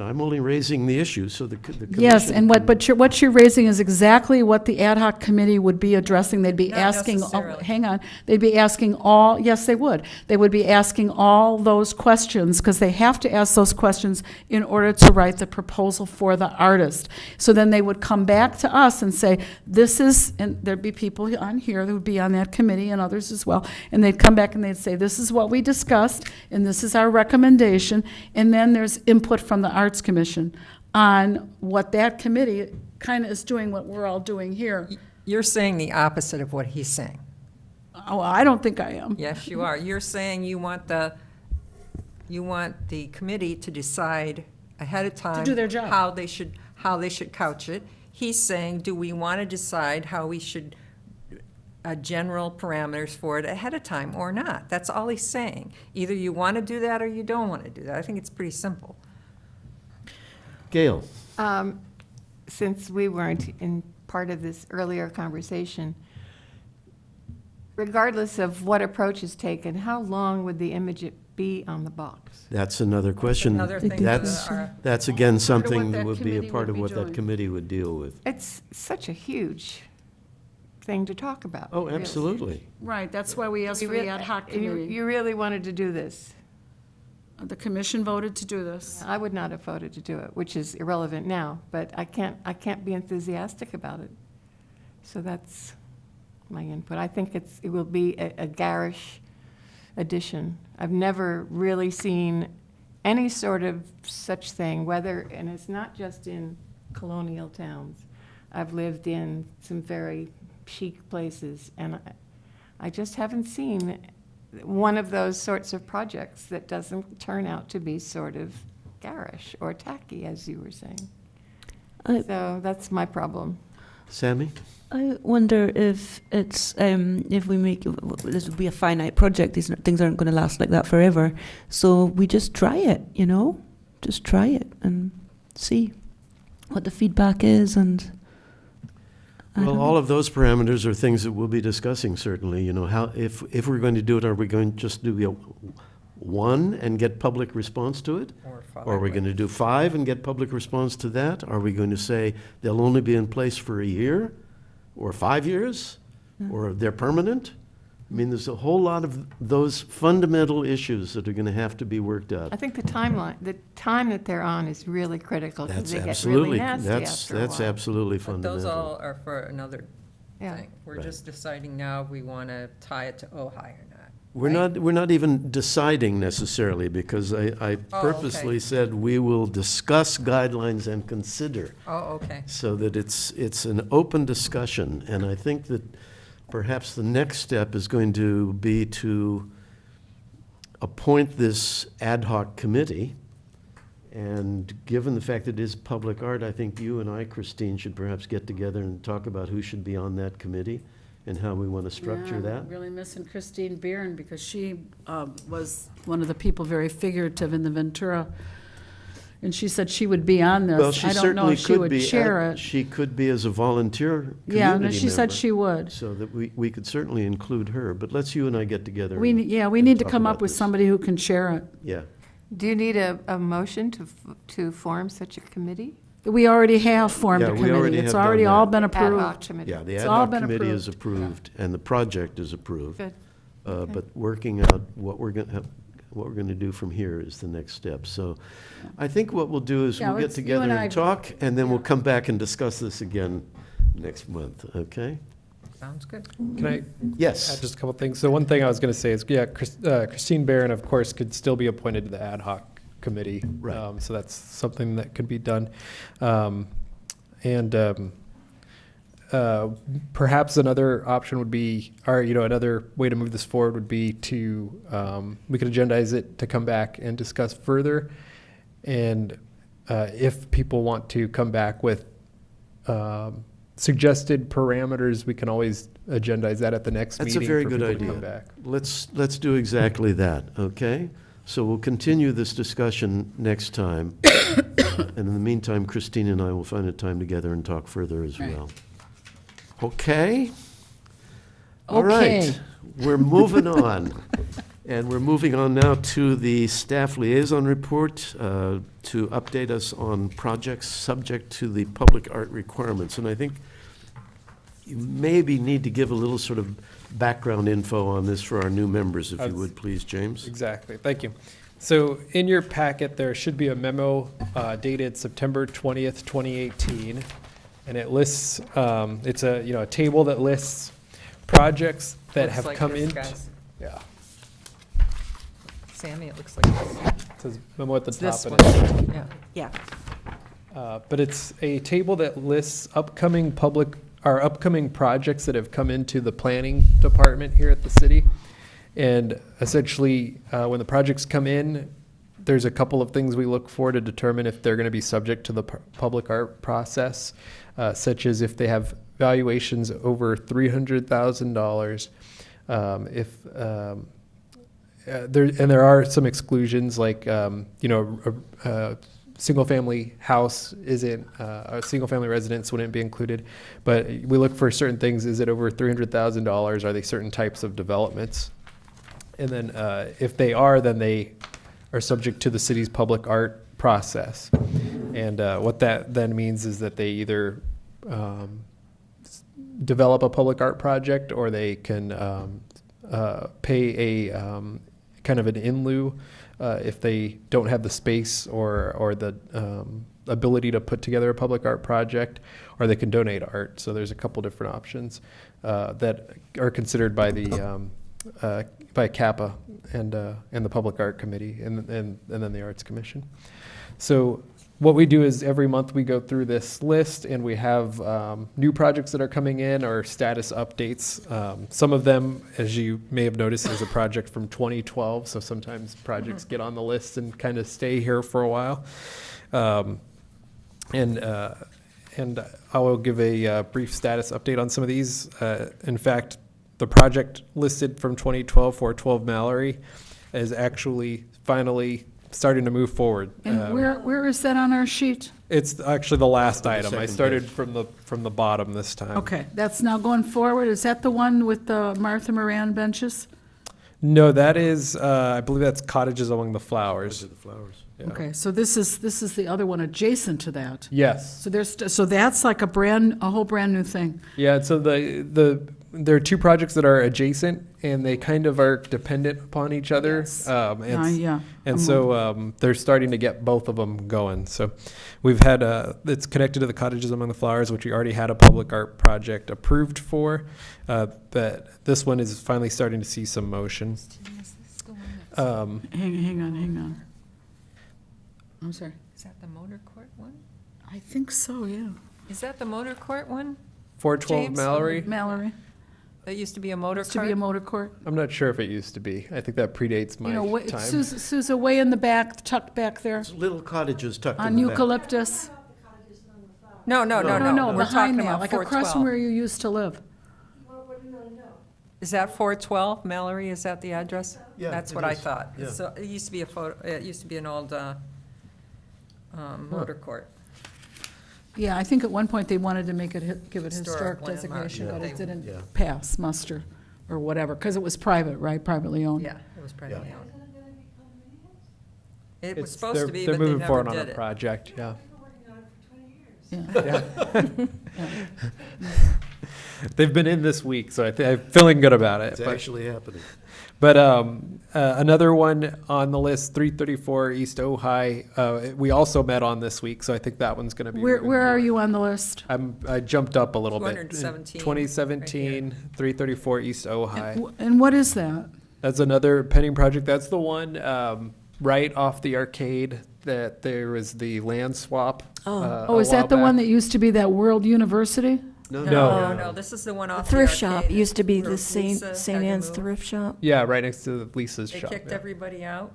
I'm only raising the issue so the commission. Yes, and what you're raising is exactly what the ad hoc committee would be addressing. They'd be Not asking, necessarily. hang on, they'd be asking all, yes, they would. They would be asking all those questions, because they have to ask those questions in order to write the proposal for the artist. So then they would come back to us and say, this is, and there'd be people on here that would be on that committee and others as well, and they'd come back and they'd say, this is what we discussed, and this is our recommendation, and then there's input from the Arts Commission on what that committee kind of is doing, what we're all doing here. You're saying the opposite of what he's saying. Oh, I don't think I am. Yes, you are. You're saying you want the committee to decide ahead of time. do their job. How they should couch it. He's saying, do we want to decide how we should, general parameters for it ahead of time or not? That's all he's saying. Either you want to do that or you don't want to do that. I think it's pretty simple. Gail? Since we weren't in part of this earlier conversation, regardless of what approach is taken, how long would the image be on the box? That's another question. Another thing That's again something that that would be a committee part would of be what that doing. committee would deal with. It's such a huge thing to talk about. Oh, really. absolutely. Right, that's why we asked for the ad hoc committee. You really wanted to do this. The commission voted to do this. I would not have voted to do it, which is irrelevant now, but I can't be enthusiastic about it. So that's my input. I think it will be a garish addition. I've never really seen any sort of such thing, and it's not just in colonial towns. I've lived in some very chic places, and I just haven't seen one of those sorts of projects that doesn't turn out to be sort of garish or tacky, as you were saying. So that's my problem. Sammy? I wonder if it's if we make this would be a finite project. These things aren't going to last like that forever. So we just try it, just try it and see what the feedback is. And Well, all of those parameters are things that we'll be discussing, certainly. How, if we're going to do it, are we going to just do one and get public response to it? Or are we going to do 5 and get public response to that? Are we going to say they'll only be in place for a year or 5 years? Or they're permanent? I mean, there's a whole lot of those fundamental issues that are going to have to be worked out. I think the time that they're on is really critical, because That's they get absolutely, really nasty after a that's while. absolutely But fundamental. those all are for another Yeah. thing. We're Right. just deciding now if we want to tie it to Ojai or not. We're not even deciding necessarily, because I Oh, purposely okay. said we will discuss guidelines and consider, Oh, okay. so that it's an open discussion. And I think that perhaps the next step is going to be to appoint this ad hoc committee. And given the fact that it is public art, I think you and I, Christine, should perhaps get together and talk about who should be on that committee and how we want to structure Yeah, that. I'm really missing Christine Byrne, because she was one of the people very figurative in the Ventura. And she said she would be on this. Well, she I don't know certainly if she could would be. chair it. She could be as a volunteer Yeah, community no, she said member, she would. so that we could certainly include her. But let's you and I get together. We and- we and need to talk come about up with this. somebody who can chair it. Yeah. Do you need a motion to form such a committee? We already have formed Yeah, a we committee. already It's have done already all that. been Ad hoc approved. committee? Yeah, the It's ad all hoc been committee is approved. approved, and the project is approved. Good. But working out what we're going to do from here is the next step. So I think what we'll do is Yeah, we'll get let's- you together and I- and talk, and then we'll Yeah. come back and discuss this again next month, okay? Sounds good. Can I Yes. add just a couple things? So one thing I was going to say is, yeah, Christine Barron, of course, could still be appointed to the ad hoc committee. Right. So that's something that could be done. Perhaps another option would be, or another way to move this forward would be to we could agendize it to come back and discuss further, and if people want to come back with suggested parameters, we can always agendize that at the next That's a meeting. very for good people to idea. come back. Let's do exactly that, okay? So we'll continue this discussion next time. And in the meantime, Christine and I will find a time together and talk further as Right. well. Okay? All Okay. right, we're moving on. And we're moving on now to the staff liaison report to update us on projects subject to the public art requirements. And I think you maybe need to give a little sort of background info on this for our new members, if you would, please, James. Exactly, thank you. So in your packet, there should be a memo dated September 20th, 2018. And it lists, it's a table that lists projects that Looks have like come this, in. guys. Yeah, Sammy, it looks like this. it says memo at the It's top. this and it's- one, yeah. Yeah. But it's a table that lists upcoming projects that have come into the planning department here at the city. And essentially, when the projects come in, there's a couple of things we look for to determine if they're going to be subject to the public art process, such as if they have valuations over $300,000. There are some exclusions, like a single-family house isn't, a single-family residence wouldn't be included. But we look for certain things. Is it over $300,000? Are they certain types of developments? And then if they are, then they are subject to the city's public art process. And what that then means is that they either develop a public art project, or they can pay a kind of an in lieu if they don't have the space or the ability to put together a public art project, or they can donate art. So there's a couple different options that are considered by the by CAPA and the Public Art Committee and then the Arts Commission. So what we do is every month we go through this list, and we have new projects that are coming in or status updates. Some of them, as you may have noticed, there's a project from 2012, so sometimes projects get on the list and kind of stay here for a while. And I will give a brief status update on some of these. In fact, the project listed from 2012, 412 Mallory, is actually finally starting to move forward. And where is that on our sheet? It's actually the last On the item. I second started page. from the bottom this time. Okay, that's now going forward. Is that the one with the Martha Moran benches? No, that is, I believe that's Cottages Among the Flowers. Those are the flowers. Yeah. Okay, so this is the other one adjacent to that. Yes. So that's like a whole brand new thing. Yeah, so there are two projects that are adjacent, and they kind of are dependent upon each other. Yes. And I'm so they're starting to get both of them going. So we've had, it's connected to the Cottages Among the Flowers, which we already had a public art project approved for. But this one is finally starting to see some motion. Hang on. I'm sorry. Is that the motor court one? I think so, yeah. Is that the motor court one? 412 James? Mallory? Mallory, That used to be a motor used to be a cart? motor court. I'm not sure if it used to be. I think that predates my time. Sousa, way in the back, tucked back there, It's little cottages tucked in on the back. eucalyptus. No. No, We're behind talking that, about like across from 412. where you used to live. Is that 412, Mallory? Is that the address? Yeah, That's it what I is. thought. Yeah. So it used to be it used to be an old motor court. Yeah, I think at one point they wanted to make it, give it Historic historic landmark, designation, yeah. but it Yeah. didn't pass muster or whatever, because it was private, right, privately owned? Yeah, it was privately Yeah. owned. It was It's- supposed to be, they're but they moving never forward on did a it. project, yeah. Yeah. They've been in this week, so I'm feeling good about it. It's but- actually happening. But another one on the list, 334 East Ojai, we also met on this week, so I think that one's going to be. Where moving are forward. you on the list? I jumped up a little bit. 217, 2017, 334 East Ojai. And what is that? That's another pending project. That's the one right off the arcade that there was the land swap. Oh, is that the one that used to be that World University? No, this is the one The off the thrift arcade shop used to be where the St. Lisa had to Anne's move. thrift shop. Yeah, right next to Lisa's They shop. kicked yeah. everybody out.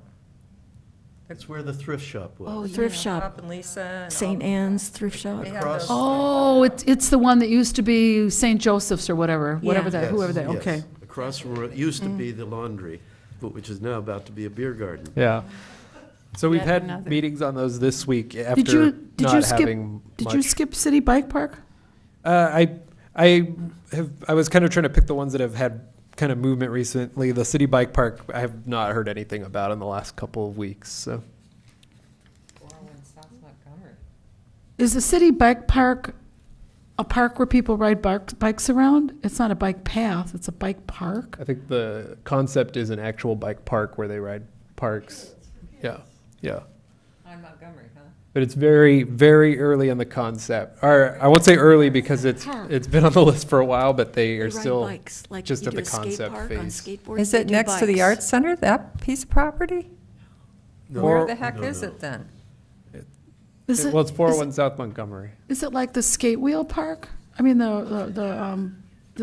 That's where the thrift shop was. Oh, thrift Pop shop, and Lisa. and St. all- Anne's thrift shop. They had Across- those- Oh, it's the one that used to be St. Joseph's or whatever, Yeah. that, whoever that, Yes, okay. yes. Across from where it used to be the laundry, but which is now about to be a beer garden. Yeah. So we've Yet had another. meetings on those this week after Did you not skip, having did much. you skip City Bike Park? I was kind of trying to pick the ones that have had kind of movement recently. The city bike park, I have not heard anything about in the last couple of weeks, so. Is the city bike park a park where people ride bikes around? It's not a bike path, it's a bike park? I think the concept is an actual bike park where they ride parks. Yeah, yeah. On Montgomery, huh? But it's very, very early in the concept. Or I won't say early because it's been on the list for a while, but they are They ride still bikes, like just you at do the a skate concept park on phase. skateboards, Is they it do next to the bikes. Arts Center, that piece of property? Where the heck No, is no. it then? Is it, Well, it's 401 South Montgomery. is it like the skate wheel park? I mean, the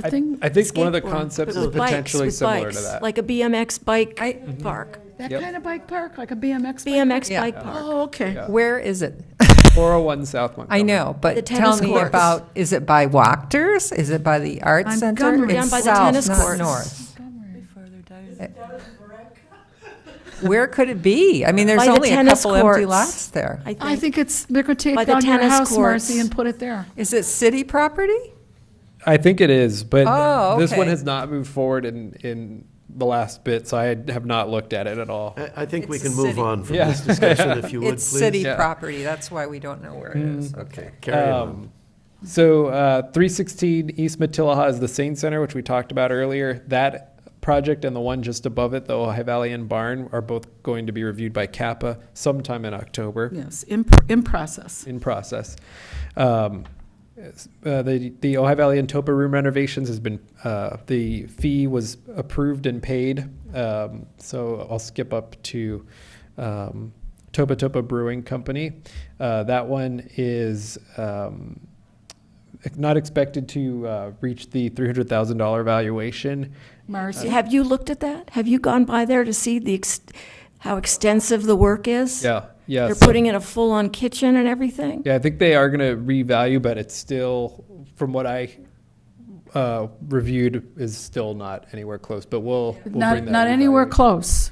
thing, I think one of the Skateboard, concepts but is with bikes, potentially with similar bikes, to that. Like a BMX bike I- park. that Yep. kind of bike park, like a BMX bike? BMX Yeah. bike park. Oh, okay. Yeah. Where is it? 401 South Montgomery. I know, The but tell tennis me courts. about, is it by Walkers? Is it by the Arts Center? Montgomery. It's Down by the south, tennis not courts. north. Where could it be? I mean, there's By the only a tennis couple empty courts. lots there. I think it's, they're going to take By the down your tennis house, Marcy, courts. and put it there. Is it city property? I think it is, but Oh, this one okay. has not moved forward in the last bit, so I have not looked at it at all. I think we It's can a move city. on from Yeah. this discussion, if you would, It's please. city Yeah. property, that's why we don't know where it is. Okay. Carry on. So 316 East Matilaha is the Saint Center, which we talked about earlier. That project and the one just above it, the Ojai Valley Inn Barn, are both going to be reviewed by CAPA sometime in October. Yes, in process. In process. The Ojai Valley and Topa room renovations has been, the fee was approved and paid. So I'll skip up to Topa Brewing Company. That one is not expected to reach the $300,000 valuation. Marcy? Have you looked at that? Have you gone by there to see how extensive the work is? Yeah, yeah. They're so- putting in a full-on kitchen and everything? Yeah, I think they are going to revalue, but it's still, from what I reviewed, is still not anywhere close. But we'll bring that. Not anywhere revalue. close,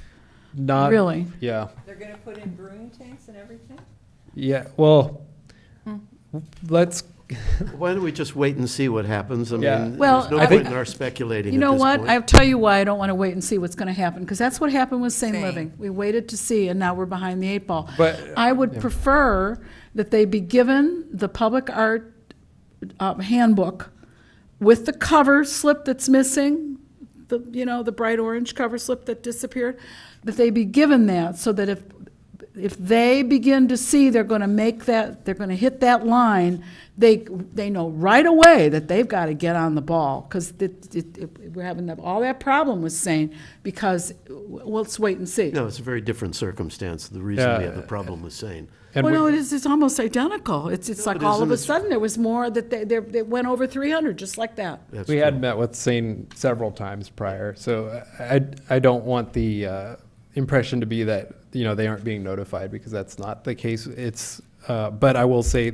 Not really. Yeah, They're going to put in brewing tanks and everything? yeah. Well, let's. Why don't we just wait and see what happens? I Yeah. mean, Well, there's no I point think- in our speculating You at know this what? point. I'll tell you why I don't want to wait and see what's going to happen, because that's what happened with Same Same. Living. We waited to see, and now we're behind the eight ball. But I would yeah. prefer that they be given the public art handbook with the cover slip that's missing, the bright orange cover slip that disappeared, that they be given that, so that if they begin to see they're going to make that, they're going to hit that line, they know right away that they've got to get on the ball, because we're having all that problem with saying, because, well, let's wait and see. No, it's a very different circumstance, the reason we have a Yeah. problem with saying. And Well, we- no, it's almost identical. It's No, like it all isn't. of a It's- sudden, there was more that they went over 300, just like that. That's we true. had met with Sane several times prior, so I don't want the impression to be that they aren't being notified, because that's not the case. It's but I will say,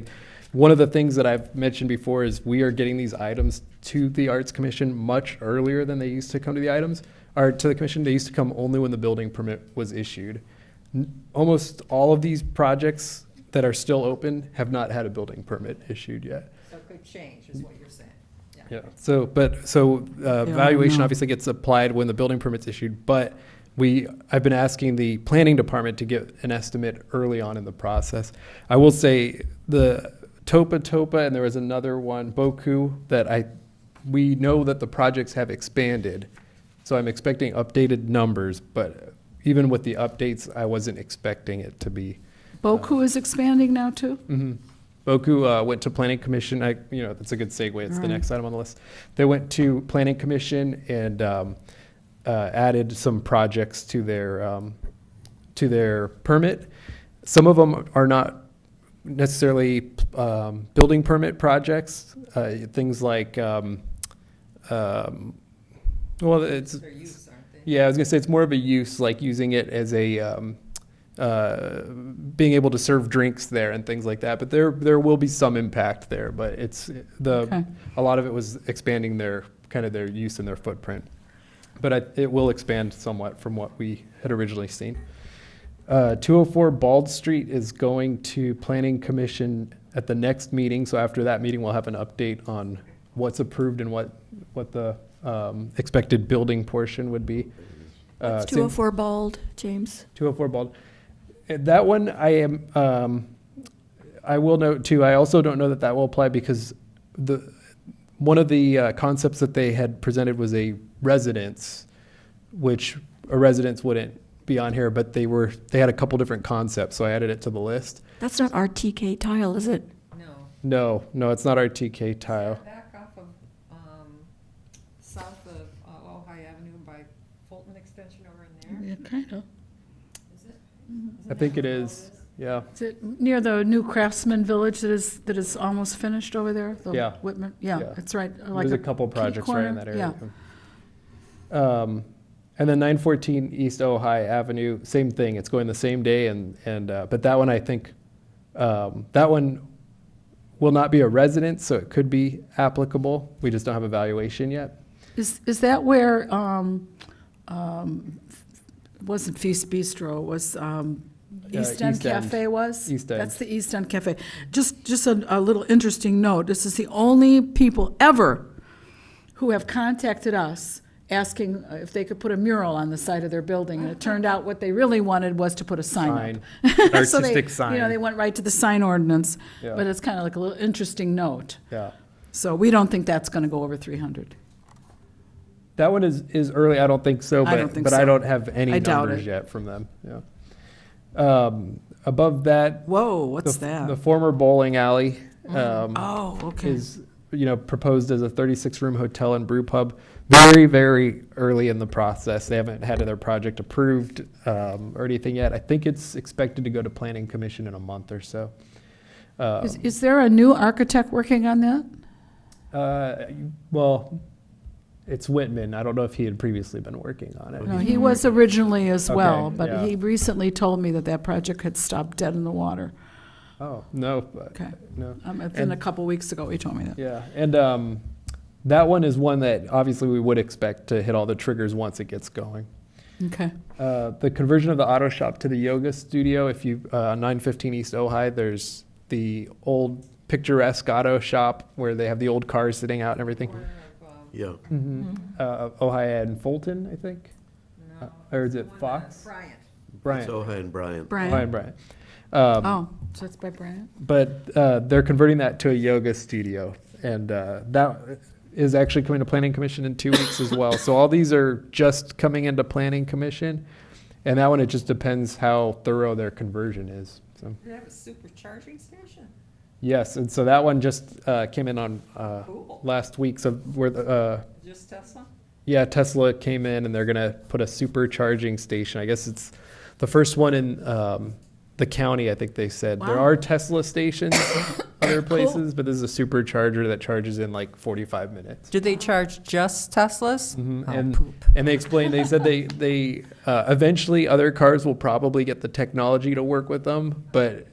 one of the things that I've mentioned before is we are getting these items to the Arts Commission much earlier than they used to come to the commission. They used to come only when the building permit was issued. Almost all of these projects that are still open have not had a building permit issued yet. So it could change, is what you're saying. Yeah, so valuation no. obviously gets applied when the building permit's issued, but I've been asking the planning department to get an estimate early on in the process. I will say the Topa, and there was another one, Boku, that we know that the projects have expanded, so I'm expecting updated numbers, but even with the updates, I wasn't expecting it to be. Boku is expanding now, too? Mhm. Boku went to Planning Commission. That's a good segue. It's the Right. next item on the list. They went to Planning Commission and added some projects to their permit. Some of them are not necessarily building permit projects. Things like, it's Their use, aren't they? yeah, I was gonna say it's more of a use, like using it as a being able to serve drinks there and things like that. But there will be some impact there. But it's Okay. a lot of it was expanding their use and their footprint. But it will expand somewhat from what we had originally seen. 204 Bald Street is going to Planning Commission at the next meeting. So after that meeting, we'll have an update on what's approved and what the expected building portion would be. It's Same- 204 Bald, James. 204 Bald. That one, I will note too, I also don't know that that will apply because one of the concepts that they had presented was a residence, which a residence wouldn't be on here, but they had a couple different concepts, so I added it to the list. That's not RTK tile, is it? No. No, it's not our TK tile. Back off of, south of Ojai Avenue by Fulton Extension over in there. Yeah, kind of. Is it? I think it is, yeah. Is it near the new Craftsman Village that is almost finished over there? The Yeah. Whitman, yeah, Yeah. it's right. There's a couple kitty projects right in corner, that area. Yeah. And then 914 East Ojai Avenue, same thing. It's going the same day, but that one I think that one will not be a residence, so it could be applicable. We just don't have a valuation yet. Is that where, it wasn't Feast Bistro, it was East End East End. Cafe was? East End. That's the East End Cafe. Just a little interesting note, this is the only people ever who have contacted us asking if they could put a mural on the side of their building, and it turned out what they really wanted was to put a sign up. So they, Artistic sign. You know, they went right to the sign ordinance, Yeah. but it's kind of like a little interesting note. Yeah. So we don't think that's gonna go over 300. That one is early. I don't think so, I don't think but so. I don't have any I doubt numbers it. yet from them. Yeah. Above that, Whoa, what's the that? former bowling alley Oh, okay. is proposed as a 36-room hotel and brew pub. Very, very early in the process. They haven't had their project approved or anything yet. I think it's expected to go to Planning Commission in a month or so. Is there a new architect working on that? Well, it's Whitman. I don't know if he had previously been working on it. No, he was originally as Okay, well, but yeah. he recently told me that project had stopped dead in the water. Oh, no. Okay. No. Within a couple weeks ago, he told me that. Yeah, and that one is one that obviously we would expect to hit all the triggers once it gets going. Okay. The conversion of the auto shop to the yoga studio, if you, 915 East Ojai, there's the old picturesque auto shop where they have the old cars sitting out and everything. Yeah. Ojai and Fulton, I think? No. Or is it Fox? Bryant. Bryant. It's Ojai and Bryant. Brian? Ojai and Bryant. Oh, so it's by Brian? But they're converting that to a yoga studio, and that is actually coming to Planning Commission in 2 weeks as well. So all these are just coming into Planning Commission, and that one, it just depends how thorough their conversion is. So They have a supercharging station? yes, and so that one just came in on Cool. last week. So Just Tesla? yeah, Tesla came in, and they're gonna put a supercharging station. I guess it's the first one in the county, I think they said. There Wow. are Tesla stations other places, but this is a supercharger that charges in like 45 minutes. Do they charge just Teslas? Mhm. Oh, And poop. and they explained, they said they eventually other cars will probably get the technology to work with them, but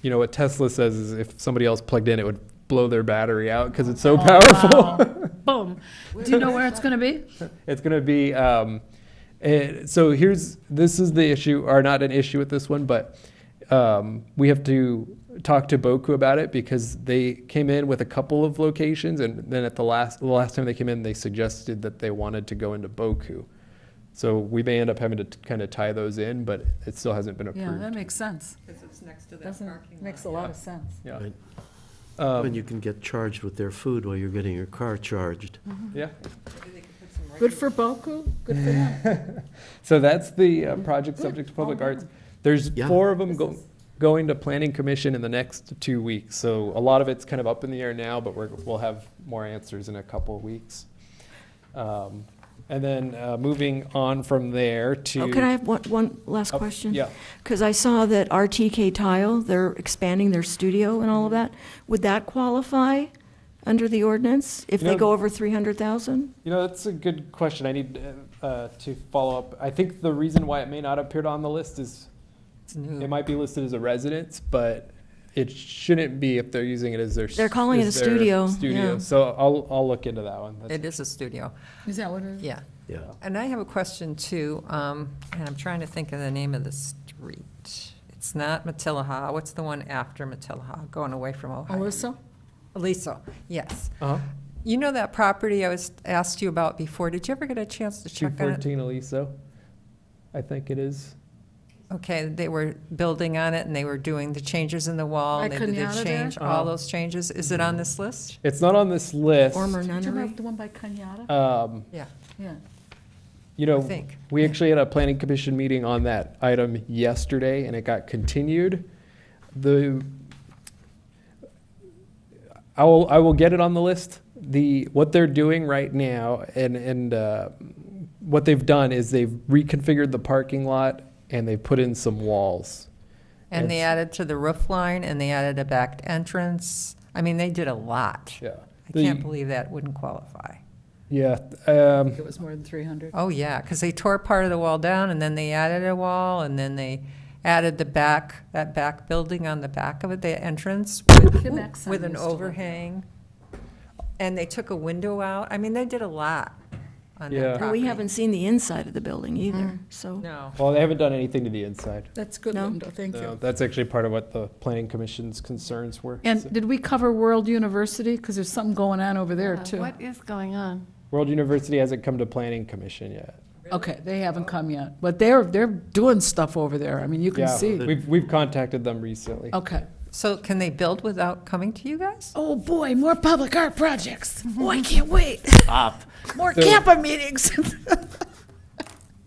what Tesla says is if somebody else plugged in, it would blow their battery out because it's so powerful. Wow. Boom. Do you know where it's gonna be? It's going to be, so this is the issue, or not an issue with this one, but we have to talk to Boku about it because they came in with a couple of locations, and then at the last time they came in, they suggested that they wanted to go into Boku. So we may end up having to kind of tie those in, but it still hasn't been Yeah, approved. that makes sense. Because it's next to that Doesn't, parking lot. makes a lot of sense. Yeah. Right. Um, And you can get charged with their food while you're getting your car charged. Yeah. Maybe they could put some Good for Boku, good for them. So that's the project subject to public arts. There's Yeah. 4 of them going to Planning Commission in the next 2 weeks. So a lot of it's kind of up in the air now, but we'll have more answers in a couple of weeks. And then moving on from there to. Oh, can I have one last question? Yeah. Because I saw that RTK Tile, they're expanding their studio and all of that. Would that qualify under the ordinance if they No. go over 300,000? That's a good question. I need to follow up. I think the reason why it may not appear on the list is It's new. it might be listed as a residence, but it shouldn't be if they're using it as their. They're calling it as a their studio, Studio. yeah. So I'll look into that one. That's- It is a studio, Is that what it is? yeah. Yeah. And I have a question too, and I'm trying to think of the name of the street. It's not Matilaha. What's the one after Matilaha, going away from Ohio? Alyssa? Aliso, yes. Uh-huh. You know that property I was asked you about before? Did you ever get a chance to check on it? 214 Aliso, I think it is. Okay, they were building on it and they were doing the changes in the wall. And By they did Kenyatta the change, there? all those changes. Is it on this list? It's not on this list. Former Do you remember nunnery. the one by Kenyatta? Yeah. Yeah. You know, I think. we actually had a planning commission meeting on that item yesterday, and it got continued. I will get it on the list. What they're doing right now, and what they've done is they've reconfigured the parking lot and they put in some walls. And they It's- added to the roof line and they added a back entrance. I mean, they did a lot. Yeah. I can't believe that wouldn't qualify. Yeah. It was more than 300. Oh, yeah, because they tore part of the wall down and then they added a wall and then they added that back building on the back of it, the entrance Connects with an used to live overhang. And they took a window out. I mean, they did a lot on Yeah. that And property. we haven't seen the inside of the building either, so. No. Well, they haven't done anything to the inside. That's good, No. Linda, thank No, you. that's actually part of what the planning commission's concerns were. So- And did we cover World University? Because there's something going on over there, too. What is going on? World University hasn't come to planning commission yet. Okay, they haven't come yet, but they're doing stuff over there. I mean, you can Yeah, see. we've contacted them recently. Okay. So can they build without coming to you guys? Oh, boy, more public art projects. Oh, I can't wait. Stop. More So- CAPA meetings.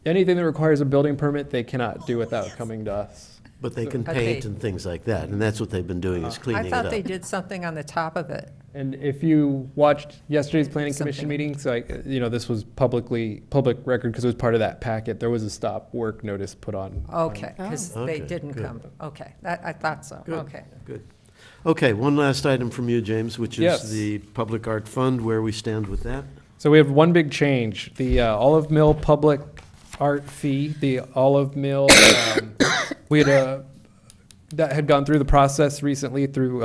Anything that requires a building permit, they cannot do without coming to us. But they can But paint they- and things like that, and that's what they've been doing, is I cleaning it thought up. they did something on the top of it. And if you watched yesterday's planning commission Something. meeting, so this was public record because it was part of that packet. There was a stop work notice put on. Okay, because Oh. they Okay, didn't good. come. Okay, I thought so. Good. Okay. Good. Okay, one last item from you, James, which Yes. is the Public Art Fund, where we stand with that. So we have one big change. The Olive Mill public art fee, the Olive Mill, that had gone through the process recently through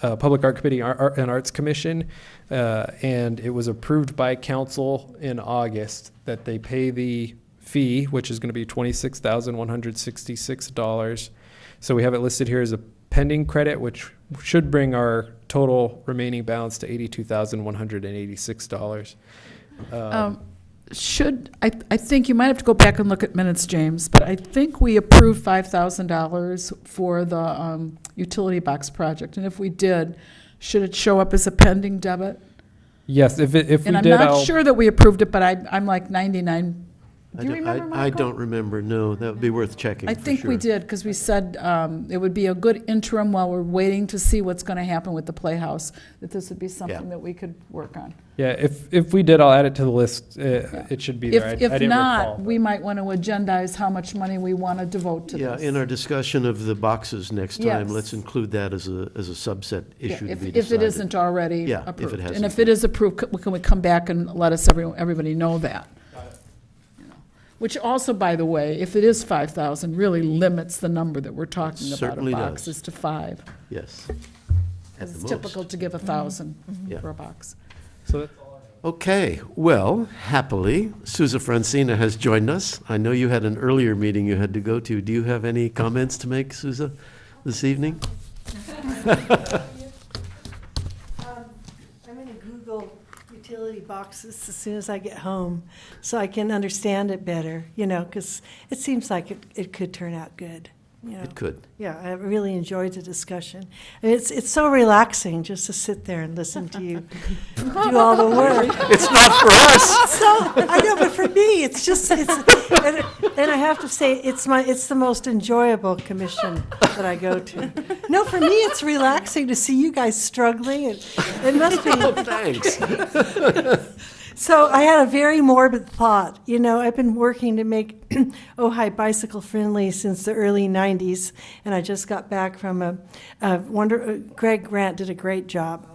Public Art Committee and Arts Commission, and it was approved by council in August that they pay the fee, which is going to be $26,166. So we have it listed here as a pending credit, which should bring our total remaining balance to $82,186. I think you might have to go back and look at minutes, James, but I think we approved $5,000 for the utility box project. And if we did, should it show up as a pending debit? Yes, if we And I'm did, not I'll, sure that we approved it, but I'm like 99. Do you remember, I Michael? don't remember, no. That would be worth checking, I for think we sure. did, because we said it would be a good interim while we're waiting to see what's going to happen with the Playhouse, that this would be something that we could work on. yeah, if we did, I'll add it to the list. It should be there. I If didn't not, recall. we might want to agendize how much money we want to devote to Yeah, this. in our discussion of the boxes next time, Yes. let's include that as a subset Yeah, issue to be if decided. it isn't already Yeah, if it approved. And hasn't if it is approved, can we come back and let us, everybody know that? You know. Which also, by the way, if it is 5,000, really limits the number that we're talking about Certainly of does. boxes to 5. Yes. At It's the typical most. to give 1,000 Yeah. for a box. So that's all I have. Okay, well, happily, Sousa Francina has joined us. I know you had an earlier meeting you had to go to. Do you have any comments to make, Sousa, this evening? I'm going to Google utility boxes as soon as I get home, so I can understand it better, because it seems like it could turn out good. It could. Yeah, I really enjoyed the discussion. And it's so relaxing just to sit there and listen to you do all the work. It's not for us. So I know, but for me, and I have to say, it's the most enjoyable commission that I go to. No, for me, it's relaxing to see you guys struggling, and it must be. Oh, thanks. So I had a very morbid thought. I've been working to make Ojai bicycle friendly since the early '90s, and I just got back from Greg Grant did a great job.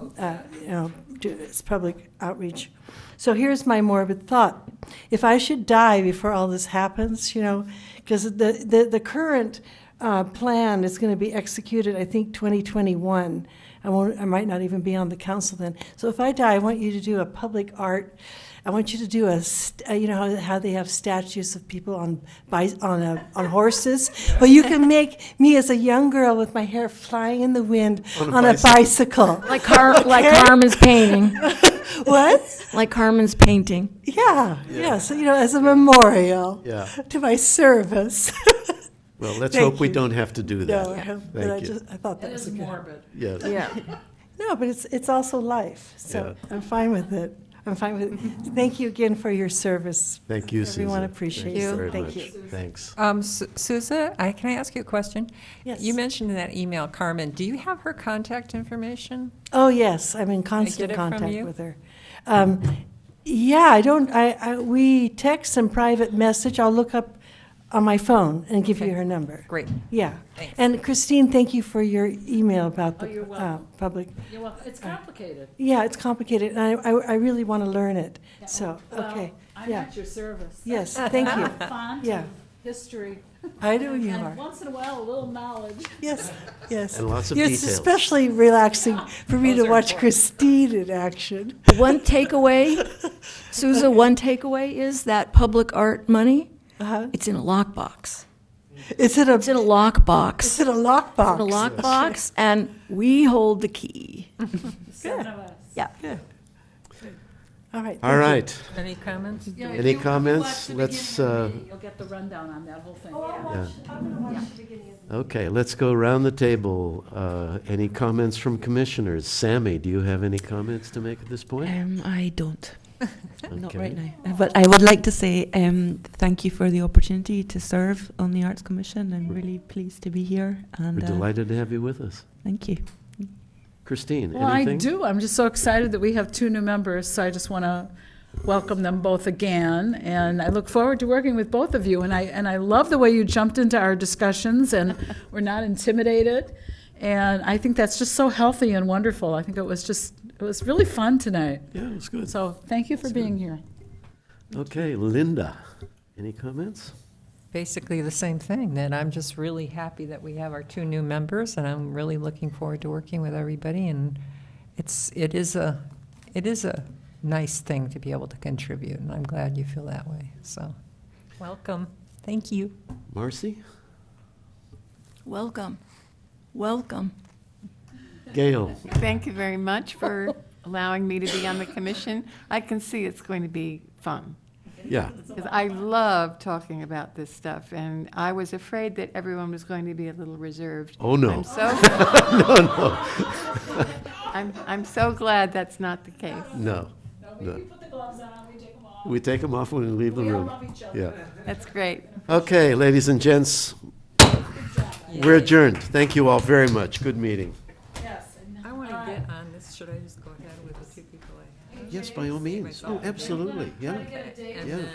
It's public outreach. So here's my morbid thought: if I should die before all this happens, because the current plan is going to be executed, I think, 2021. I might not even be on the council then. So if I die, I want you to do a public art. I want you to do you know how they have statues of people on horses. Well, you can make me as a young girl with my hair flying in the wind on a bicycle. Like Carmen's painting. What? Like Carmen's painting. Yeah. So, you know, as a memorial to my service. Well, let's Thank hope we you. don't have to do that. No, Thank you. I thought that was a good. morbid. Yes. Yeah. No, but it's also life, so Yeah. I'm fine with it. I'm fine with it. Thank you again for your service. Thank you, Susan. Everyone appreciates Thanks it. very Thank much. you. Thanks. Susan, can I ask you a question? Yes. You mentioned in that email, Carmen, do you have her contact information? Oh, yes, I'm in constant get it from contact you? with her. Yeah, we text and private message. I'll look up on my phone and give you her number. Great. Yeah. Thanks. And Christine, thank you for your email about you're the welcome. public. You're welcome. It's complicated. Yeah, it's complicated, and I really want to learn it. So, Well, okay. I'm Yeah. at your service. Yes, thank you. Font Yeah. of history. I know you And are. once in a while, a little knowledge. Yes, yes. And lots of It's details. especially relaxing for me Those to are watch important. Christine in action. One takeaway, Sousa, one takeaway is that public art money, Uh-huh. it's in a lockbox. It's in a It's in a lockbox. it's in a lockbox. In a lockbox, and we hold the key. 7 of us. Yeah. Good. All right. All right. Any comments? Yeah, Any if you comments? watch the Let's, beginning of the meeting, you'll get the rundown on that whole thing. Okay, let's go around the table. Any comments from commissioners? Sammy, do you have any comments to make at this point? I don't. Not Okay. right now. But I would like to say thank you for the opportunity to serve on the Arts Commission. I'm really pleased to be here. And We're delighted to have you with us. thank you. Christine, Well, anything? I do. I'm just so excited that we have 2 new members, so I just want to welcome them both again. And I look forward to working with both of you. And I love the way you jumped into our discussions and were not intimidated. And I think that's just so healthy and wonderful. I think it was really fun tonight. Yeah, it was good. So thank you for being here. Okay, Linda, any comments? Basically the same thing, that I'm just really happy that we have our 2 new members, and I'm really looking forward to working with everybody, and it is a nice thing to be able to contribute, and I'm glad you feel that way. So, welcome. Thank you. Marcy? Welcome. Welcome. Gail? Thank you very much for allowing me to be on the commission. I can see it's going to be fun. Yeah. Because I love talking about this stuff, and I was afraid that everyone was going to be a little reserved. Oh, no. I'm so, I'm so glad that's not the case. No. We No. put the gloves on, we take them off. We take them off when we leave the We all room. love each other. Yeah. That's great. Okay, ladies and gents, we're adjourned. Thank you all very much. Good meeting. Yes. I want to get on this. Should I just go ahead with the 2 people I have? Yes, by all means. Oh, absolutely. Yeah. And Yeah. then,